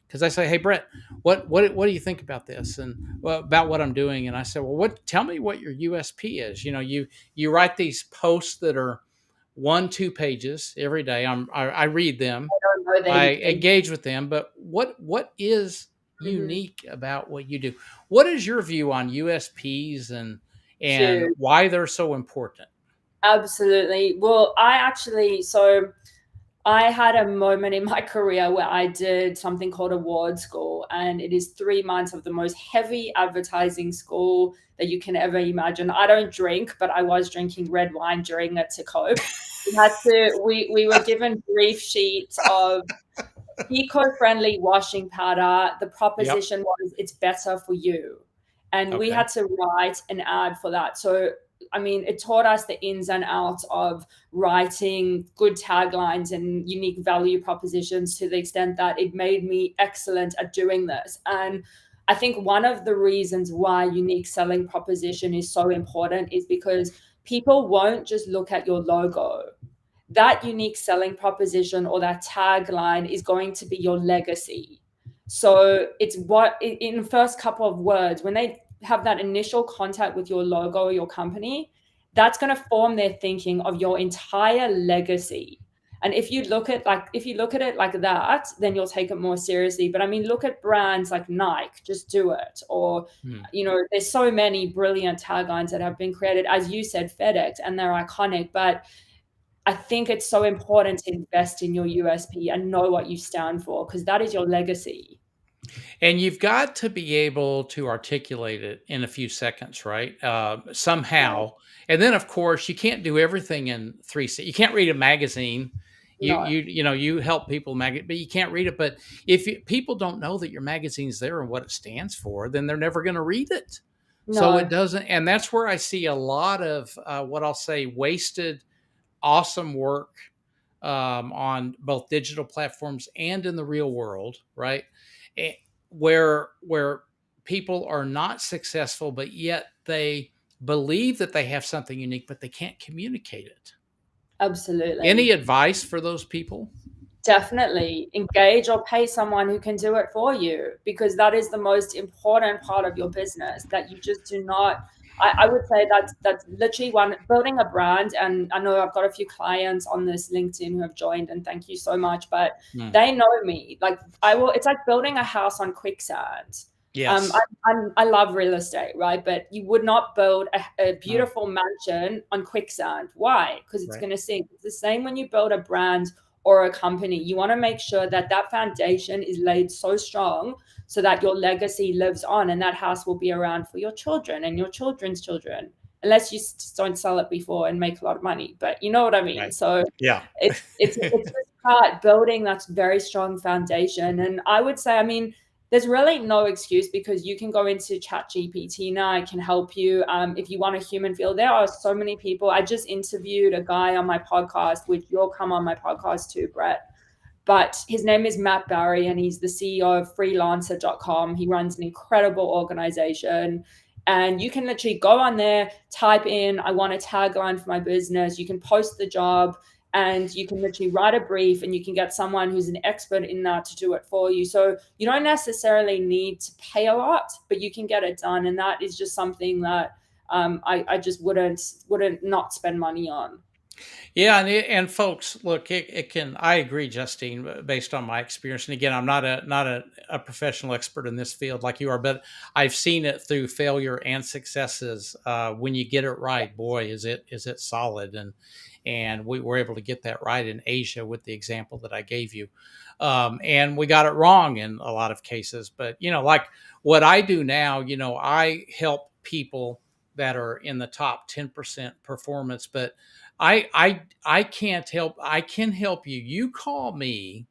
Because I say, "Hey, Brett, what do you think about this and well, about what I'm doing?" And I say, "Well, what? Tell me what your USP is. You write these posts that are 1, 2 pages every day. I read them, I don't know I they engage with them, but what is mhm. unique about what you do? What is your view on USPs and Huge. why they're so important?" Absolutely. Well, I had a moment in my career where I did something called award school, and it is 3 months of the most heavy advertising school that you can ever imagine. I don't drink, but I was drinking red wine during it to cope. We were given brief sheets of eco-friendly washing powder. The Yep. proposition was it's better for you. And we Okay. had to write an ad for that. So, I mean, it taught us the ins and outs of writing good taglines and unique value propositions to the extent that it made me excellent at doing this. And I think one of the reasons why unique selling proposition is so important is because people won't just look at your logo. That unique selling proposition or that tagline is going to be your legacy. So it's what in the first couple of words, when they have that initial contact with your logo or your company, that's going to form their thinking of your entire legacy. And if you look at it like that, then you'll take it more seriously. But I mean, look at brands like Nike, just do it. Or, Hmm. there's so many brilliant taglines that have been created, as you said, FedEx, and they're iconic. But I think it's so important to invest in your USP and know what you stand for because that is your legacy. And you've got to be able to articulate it in a few seconds, right? Right. Somehow. And then, of course, you can't do everything in 3 seconds. You can't read a magazine. No, You help people but you can't read it. But if people don't know that your magazine's there and what it stands for, then they're never going to read it. So it no, doesn't. And that's where I see a lot of what I'll say wasted, awesome work on both digital platforms and in the real world, right? Eh, where people are not successful, but yet they believe that they have something unique, but they can't communicate it. Any absolutely. advice for those people? Definitely engage or pay someone who can do it for you because that is the most important part of your business that you just do not. I would say that's literally one building a brand. And I know I've got a few clients on this LinkedIn who have joined, and thank you so much. But Hmm. they know me. Like I will. It's like building a house on quicksand. Yes. I love real estate, right? But you would not build a Oh, beautiful mansion on quicksand. Why? Because it's right. going to sink. It's the same when you build a brand or a company. You want to make sure that that foundation is laid so strong so that your legacy lives on and that house will be around for your children and your children's children, unless you don't sell it before and make a lot of money. But you know what I mean. Right. So Yeah. it's this part building that's very strong foundation. And I would say, I mean, there's really no excuse because you can go into chat gpt now. It can help you if you want a human feel. There are so many people. I just interviewed a guy on my podcast, which you'll come on my podcast too, Brett, but his name is Matt Barry and he's the CEO of freelancer.com. He runs an incredible organization. And you can literally go on there, type in, I want a tagline for my business. You can post the job and you can literally write a brief and you can get someone who's an expert in that to do it for you. So you don't necessarily need to pay a lot, but you can get it done. And that is just something that I just wouldn't not spend money on. Yeah, and folks, look, it can. I agree, Justine, based on my experience. And again, I'm not a professional expert in this field like you are, but I've seen it through failure and successes. When you get it right, boy, is it solid. And we were able to get that right in Asia with the example that I gave you, and we got it wrong in a lot of cases. But like what I do now, I help people that are in the top 10% performance, but I can't help. I can help you. You call me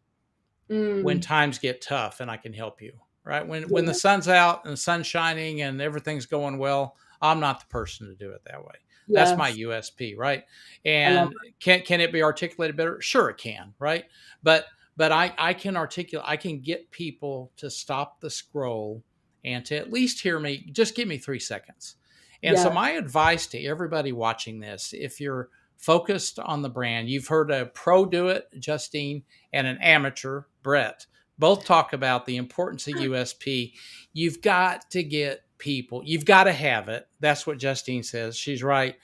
when Mm, times get tough, and I can help you. Right when the yeah, sun's out and the sun's shining and everything's going well, I'm not the person to do it that way. That's my yes, USP, right? I love And can it be articulated better? Sure, it can, right? But I can articulate. I can get people to stop the scroll and to at least hear me. Just give me 3 seconds. And so yes. my advice to everybody watching this, if you're focused on the brand. You've heard a pro do it, Justine, and an amateur, Brett, both talk about the importance of USP. You've got to get people, you've got to have it. That's what Justine says. She's right.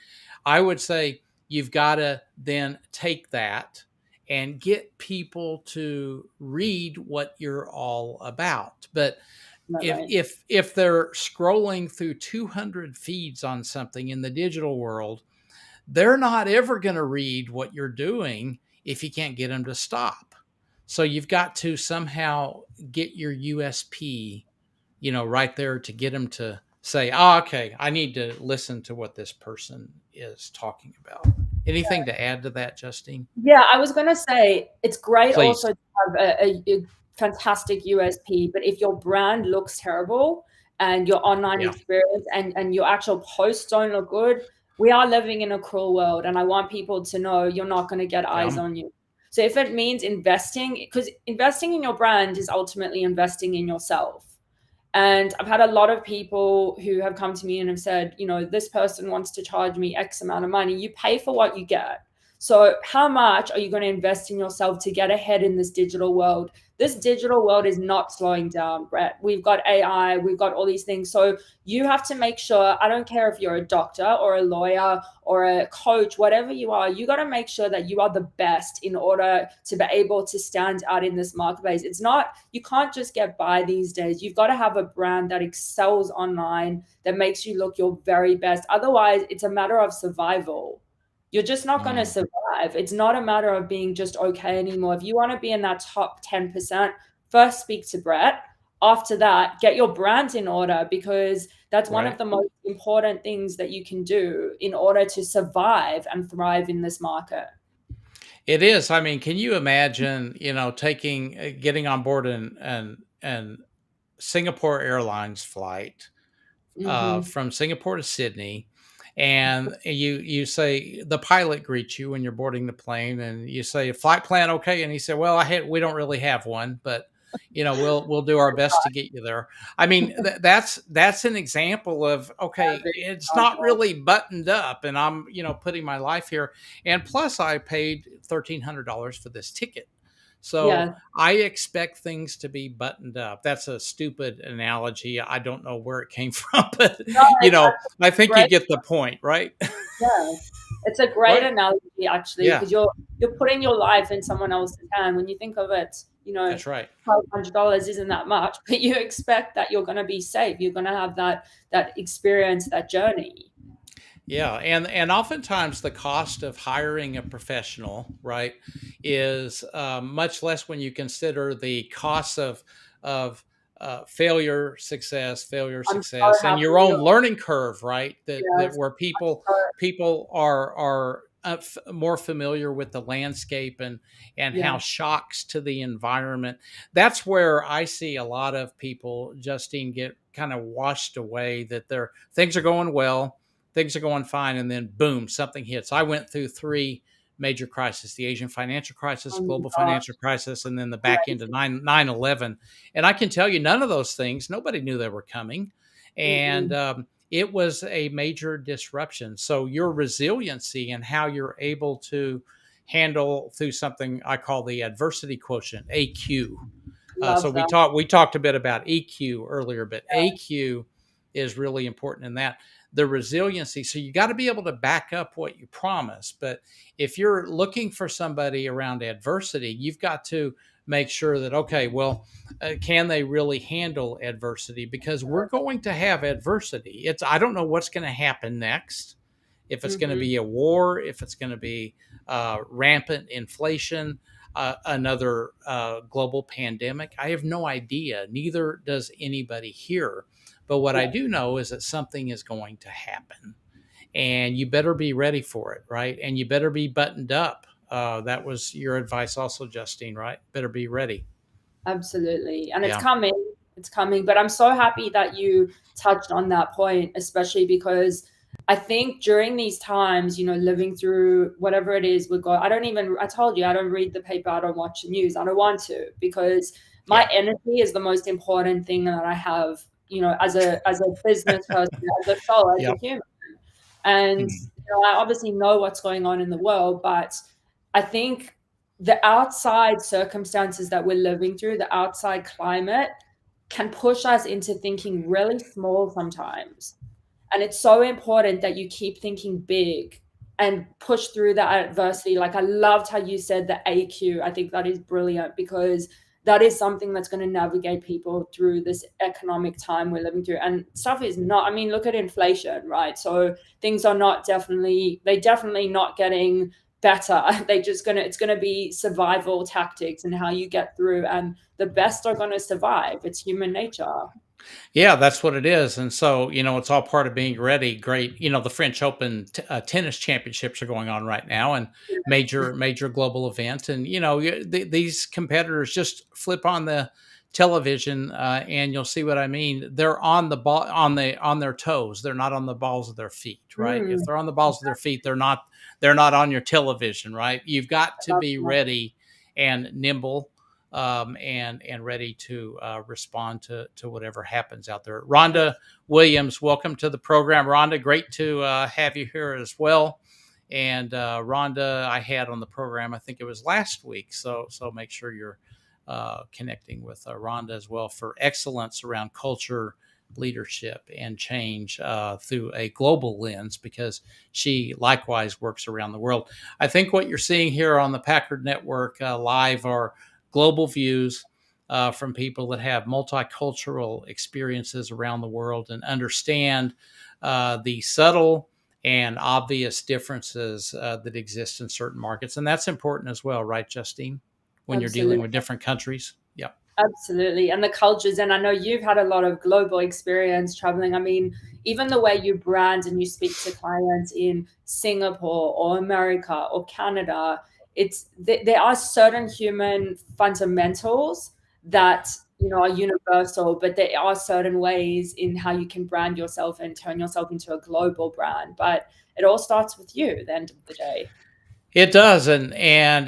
I would say you've got to then take that and get people to read what you're all about. But Right. if they're scrolling through 200 feeds on something in the digital world, they're not ever going to read what you're doing if you can't get them to stop. So you've got to somehow get your USP, right there to get them to say, oh, okay, I need to listen to what this person is talking about. Anything to add to that, Justine? Yeah, I was gonna say it's great Please. also to have a fantastic USP, but if your brand looks terrible and your online Yeah. experience and your actual posts don't look good, we are living in a cruel world, and I want people to know you're not gonna get eyes Yeah. on you. So if it means investing, because investing in your brand is ultimately investing in yourself. And I've had a lot of people who have come to me and have said, this person wants to charge me X amount of money. You pay for what you get. So, how much are you going to invest in yourself to get ahead in this digital world? This digital world is not slowing down, Brett. We've got AI, we've got all these things. So, you have to make sure, I don't care if you're a doctor or a lawyer or a coach, whatever you are, you got to make sure that you are the best in order to be able to stand out in this marketplace. It's not, you can't just get by these days. You've got to have a brand that excels online, that makes you look your very best. Otherwise, it's a matter of survival. You're just not going to Mm. survive. It's not a matter of being just okay anymore. If you want to be in that top 10%, first speak to Brett. After that, get your brand in order, because that's one of Right. the most important things that you can do in order to survive and thrive in this market. It is. I mean, can you imagine, getting on board an Singapore Airlines flight Mm-hmm. from Singapore to Sydney, and you say the pilot greets you when you're boarding the plane, and you say flight plan okay, and he said, well, we don't really have one, but we'll do our best to get you there. I mean, that's an example of, okay, Big it's not example. really buttoned up, and I'm putting my life here, and plus I paid $1,300 for this ticket. So Yeah. I expect things to be buttoned up. That's a stupid analogy. I don't know where it came from, but No, it's I think you great. get the point, right? Yeah. It's a great Right. analogy actually, Yeah, because you're putting your life in someone else's hand. When you think of it, that's right. $1,200 isn't that much, but you expect that you're gonna be safe. You're gonna have that experience, that journey. Yeah, and oftentimes the cost of hiring a professional, right, is much less when you consider the costs of failure, I'm so success, and happy your own you learning curve, right? That yes. where I'm so people are more familiar with the landscape and how yeah. shocks to the environment. That's where I see a lot of people, Justine, get kind of washed away. That their things are going well, things are going fine, and then boom, something hits. I went through three major crises: the Asian financial crisis, Oh my global gosh, financial crisis, and then the back end of crazy. 9/11. And I can tell you, none of those things, nobody knew they were coming. And Mm-mm. it was a major disruption. So your resiliency and how you're able to handle through something I call the adversity quotient, AQ. So Love that. we talked a bit about EQ earlier, but AQ is really important in that, the resiliency. So you got to be able to back up what you promise. But if you're looking for somebody around adversity, you've got to make sure that, okay, well, can they really handle adversity? Because we're going to have adversity. I don't know what's going to happen next. If it's going to Mhm. be a war, if it's going to be rampant inflation, another global pandemic, I have no idea. Neither does anybody here. But what I Yeah. do know is that something is going to happen, and you better be ready for it, right? And you better be buttoned up. That was your advice, also, Justine, right? Better be ready. Absolutely. And it's Yeah, coming. It's coming. But I'm so happy that you touched on that point, especially because I think during these times, living through whatever it is we've got, I told you, I don't read the paper, I don't watch the news. I don't want to, because my yeah, energy is the most important thing that I have, as a business person, as a soul, as yeah. a human. And Mhm. I obviously know what's going on in the world, but I think the outside circumstances that we're living through, the outside climate, can push us into thinking really small sometimes. And it's so important that you keep thinking big and push through that adversity. Like, I loved how you said the AQ. I think that is brilliant, because that is something that's going to navigate people through this economic time we're living through. And stuff is not, I mean, look at inflation, right? So things are not they definitely not getting better. It's going to be survival tactics and how you get through. And the best are going to survive. It's human nature. Yeah, that's what it is. And so, it's all part of being ready. Great. The French Open tennis championships are going on right now, and major global event. And, these competitors, just flip on the television and you'll see what I mean. They're on the ball, on their toes. They're not on the balls of their feet, right? If Mm, they're on the balls of their feet, they're not on your television, right? You've got I to love be that. ready and nimble, and ready to respond to whatever happens out there. Rhonda Williams, welcome to the program. Rhonda, great to have you here as well. And Rhonda, I had on the program, I think it was last week. So make sure you're connecting with Rhonda as well for excellence around culture, leadership, and change through a global lens, because she likewise works around the world. I think what you're seeing here on the Packard Network live are global views from people that have multicultural experiences around the world and understand the subtle and obvious differences that exist in certain markets. And that's important as well, right, Justine? When you're dealing Absolutely. with different countries. Yeah. Absolutely. And the cultures, and I know you've had a lot of global experience traveling. I mean, even the way you brand and you speak to clients in Singapore or America or Canada, there are certain human fundamentals that, are universal, but there are certain ways in how you can brand yourself and turn yourself into a global brand. But it all starts with you at the end of the day. It does, and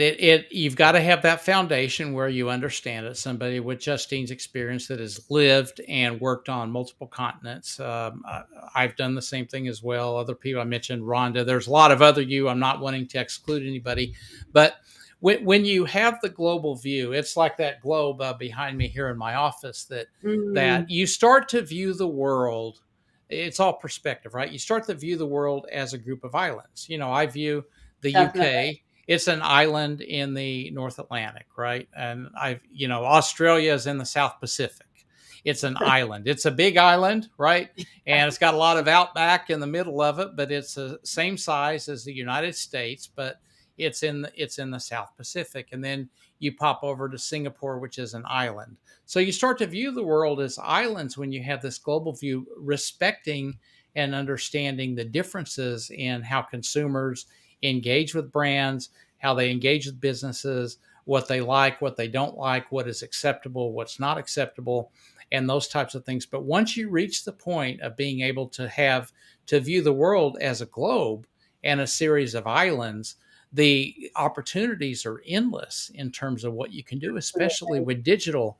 it you've got to have that foundation where you understand it. Somebody with Justine's experience that has lived and worked on multiple continents. I've done the same thing as well. Other people, I mentioned Rhonda. There's a lot of other you. I'm not wanting to exclude anybody, but when you have the global view, it's like that globe behind me here in my office. That Mm, you start to view the world. It's all perspective, right? You start to view the world as a group of islands. I view the definitely. UK. It's an island in the North Atlantic, right? And Australia is in the South Pacific. It's an island. It's a big island, right? And it's got a lot of outback in the middle of it, but it's the same size as the United States, but it's in the South Pacific. And then you pop over to Singapore, which is an island. So you start to view the world as islands when you have this global view, respecting and understanding the differences in how consumers engage with brands, how they engage with businesses, what they like, what they don't like, what is acceptable, what's not acceptable, and those types of things. But once you reach the point of being able to view the world as a globe and a series of islands, the opportunities are endless in terms of what you can do, especially with digital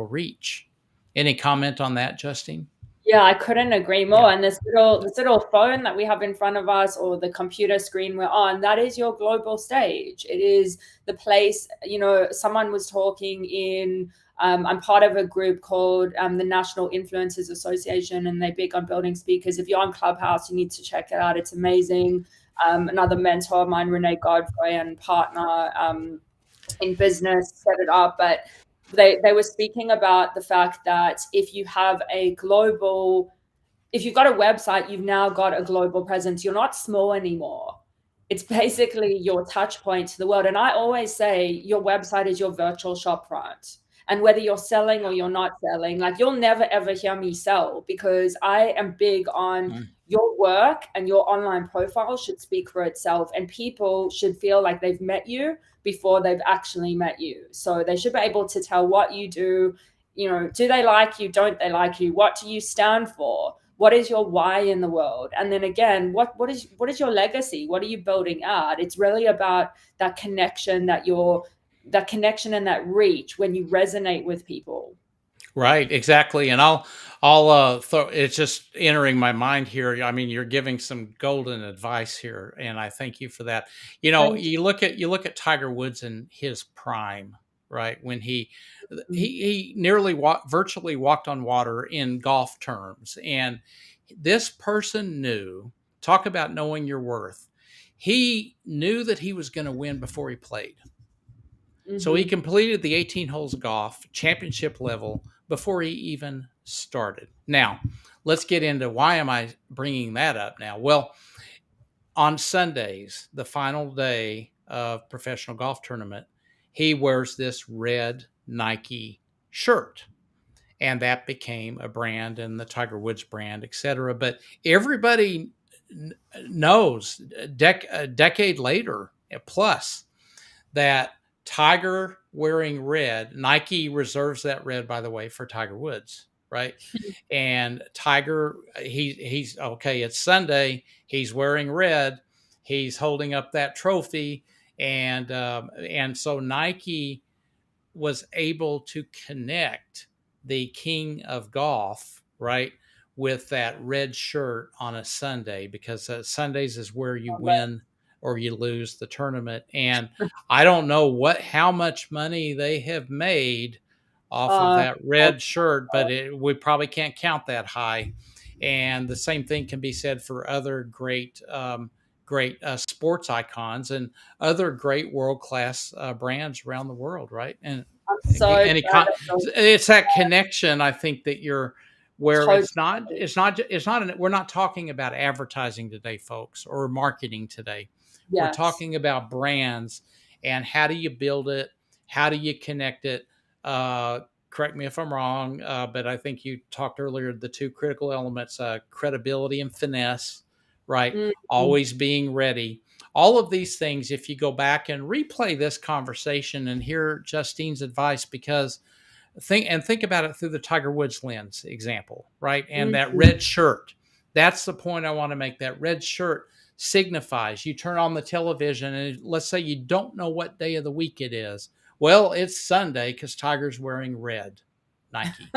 reach. Any comment on that, Justine? Yeah, I couldn't agree Yeah. more. And this little phone that we have in front of us, or the computer screen we're on, that is your global stage. It is the place, someone was talking in, I'm part of a group called the National Influencers Association, and they're big on building speakers. If you're on Clubhouse, you need to check it out. It's amazing. Another mentor of mine, Renee Godfrey, and partner in business, set it up. But they were speaking about the fact that if you've got a website, you've now got a global presence. You're not small anymore. It's basically your touch point to the world. And I always say your website is your virtual shop front. And whether you're selling or you're not selling, like, you'll never ever hear me sell, because I am big on Mm. your work, and your online profile should speak for itself. And people should feel like they've met you before they've actually met you. So they should be able to tell what you do. Do they like you? Don't they like you? What do you stand for? What is your why in the world? And then again, what is your legacy? What are you building out? It's really about that connection, and that reach when you resonate with people. Right, exactly. And it's just entering my mind here. I mean, you're giving some golden advice here, and I thank you for that. Thank You look at Tiger Woods in his prime, right? When you. he nearly virtually walked on water in golf terms, and this person knew. Talk about knowing your worth. He knew that he was going to win before he played. So he Mhm. completed the 18 holes of golf, championship level, before he even started. Now, let's get into why am I bringing that up now? Well, on Sundays, the final day of professional golf tournament, he wears this red Nike shirt. And that became a brand and the Tiger Woods brand, et cetera. But everybody knows a decade later, plus, that Tiger wearing red, Nike reserves that red, by the way, for Tiger Woods, right? And Tiger, he's okay. It's Sunday. He's wearing red. He's holding up that trophy, and so Nike was able to connect the king of golf, right, with that red shirt on a Sunday because Sundays is where you Love it. win or you lose the tournament. And I don't know how much money they have made off of Uh, that red shirt, but we probably can't count that high. And the same thing can be said for other great sports icons and other great world class brands around the world, right? And I'm so any glad that you're it's that connection. I think that you're where totally. we're not talking about advertising today, folks, or marketing today. We're Yes. talking about brands and how do you build it? How do you connect it? Uh, Correct me if I'm wrong, but I think you talked earlier the two critical elements: credibility and finesse, right? Mhm. Always being ready. All of these things, if you go back and replay this conversation and hear Justine's advice, because think about it through the Tiger Woods lens example, right? And that Mhm. red shirt. That's the point I want to make. That red shirt signifies you turn on the television and let's say you don't know what day of the week it is. Well, it's Sunday because Tiger's wearing red Nike.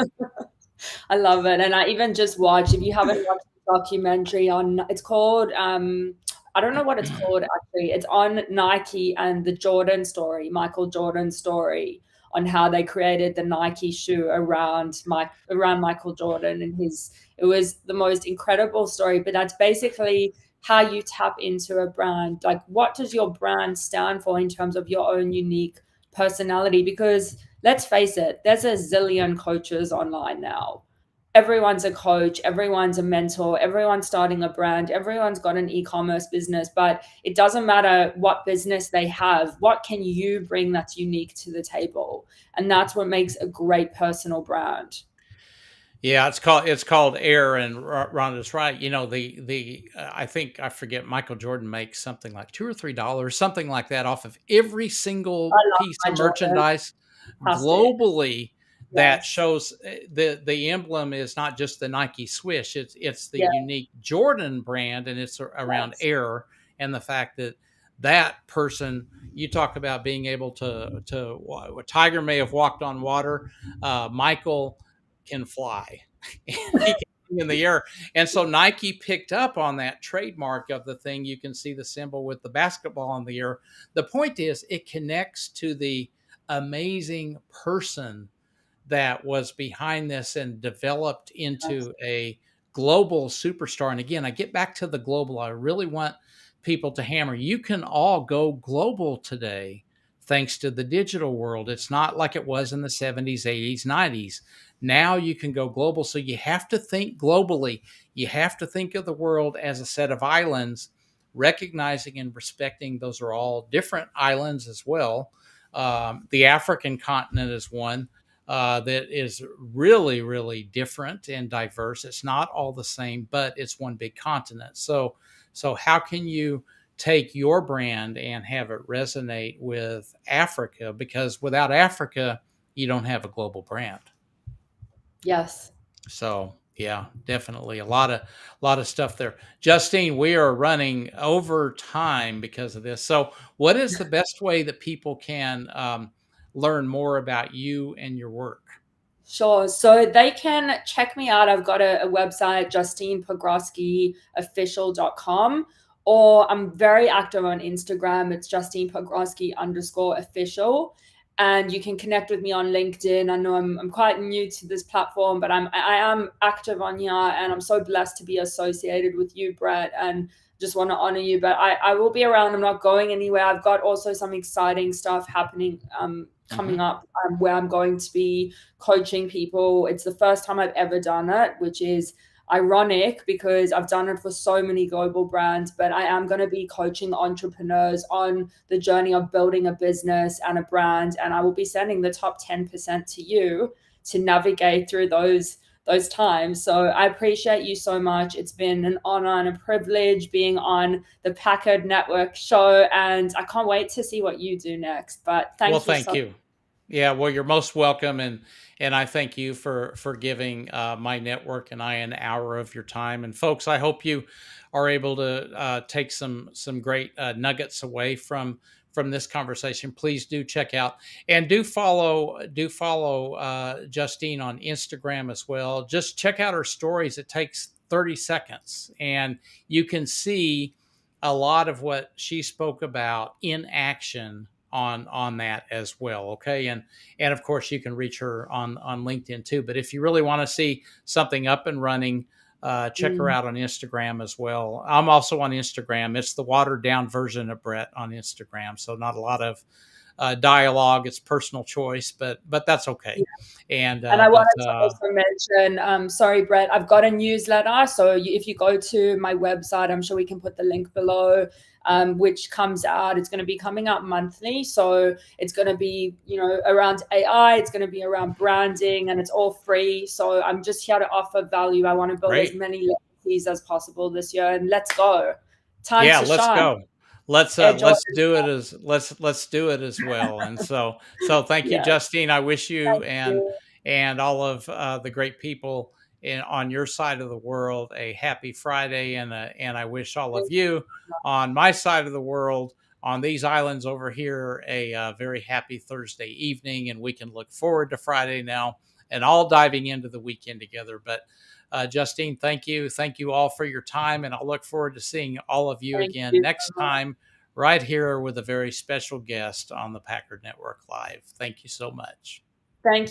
I love it. And I even just watched, if you haven't watched the documentary on, it's called, I don't know what it's called actually. It's on Nike and the Jordan story, Michael Jordan's story on how they created the Nike shoe around Michael Jordan and his, it was the most incredible story. But that's basically how you tap into a brand. Like, what does your brand stand for in terms of your own unique personality? Because let's face it, there's a zillion coaches online now. Everyone's a coach, everyone's a mentor, everyone's starting a brand, everyone's got an e-commerce business, but it doesn't matter what business they have. What can you bring that's unique to the table? And that's what makes a great personal brand. Yeah, it's called air, and Rhonda's right. I think I forget Michael Jordan makes something like $2 or $3, something like that, off of every I single love piece my of Jordan. merchandise Fantastic. globally that Yes. shows the emblem is not just the Nike swish. It's the Yeah. unique Jordan brand, and it's around Yes. air and the fact that that person you talk about being able Tiger may have walked on water, Michael can fly. And he can be in the air. And so Nike picked up on that trademark of the thing. You can see the symbol with the basketball in the air. The point is, it connects to the amazing person that was behind this and developed Yes. into a global superstar. And again, I get back to the global. I really want people to hammer. You can all go global today thanks to the digital world. It's not like it was in the 70s, 80s, 90s. Now you can go global. So you have to think globally. You have to think of the world as a set of islands, recognizing and respecting those are all different islands as well. The African continent is one that is really, really different and diverse. It's not all the same, but it's one big continent. So how can you take your brand and have it resonate with Africa? Because without Africa, you don't have a global brand. Yes. So yeah, definitely a lot of stuff there. Justine, we are running over time because of this. So what is the best way that people can learn more about you and your work? Sure. So they can check me out. I've got a website, JustinePogroskiOfficial.com, or I'm very active on Instagram. It's JustinePogroski_official. And you can connect with me on LinkedIn. I know I'm quite new to this platform, but I am active on here, and I'm so blessed to be associated with you, Brett, and just want to honor you. But I will be around. I'm not going anywhere. I've got also some exciting stuff happening coming Hmm. up, where I'm going to be coaching people. It's the first time I've ever done it, which is ironic because I've done it for so many global brands, but I am going to be coaching entrepreneurs on the journey of building a business and a brand. And I will be sending the top 10% to you to navigate through those times. So I appreciate you so much. It's been an honor and a privilege being on the Packard Network show, and I can't wait to see what you do next. But Well, thank you thank so you. Yeah, well, you're most welcome, and I thank you for giving my network and I an hour of your time. And folks, I hope you are able to take some great nuggets away from this conversation. Please do check out and do follow Justine on Instagram as well. Just check out her stories. It takes 30 seconds, and you can see a lot of what she spoke about in action on that as well. Okay, and of course you can reach her on LinkedIn too. But if you really want to see something up and running, check her much. out on Instagram as well. I'm also on Instagram. It's the watered down version of Brett on Instagram, so not a lot of dialogue. It's personal choice, but that's okay. And And I but wanted to also mention, sorry, Brett, I've got a newsletter. So if you go to my website, I'm sure we can put the link below, which comes out. It's going to be coming out monthly. So it's going to be, around AI. It's going to be around branding, and it's all free. So I'm just here to offer value. I want to build as great. many legacies as possible this year. And let's go. Time Yeah, to let's shine. go. Let's Air Jordan. let's do it as well. And so thank you, Yeah. Justine. I wish you Thank you. and all of the great people on your side of the world a happy Friday, and I wish all of you on my side of the world on these islands over here a very happy Thursday evening, and we can look forward to Friday now and all diving into the weekend together. But Justine, thank you all for your time, and I'll look forward to seeing all of you Thank again you next so much. time right here with a very special guest on the Packard Network Live. Thank you so much. Thank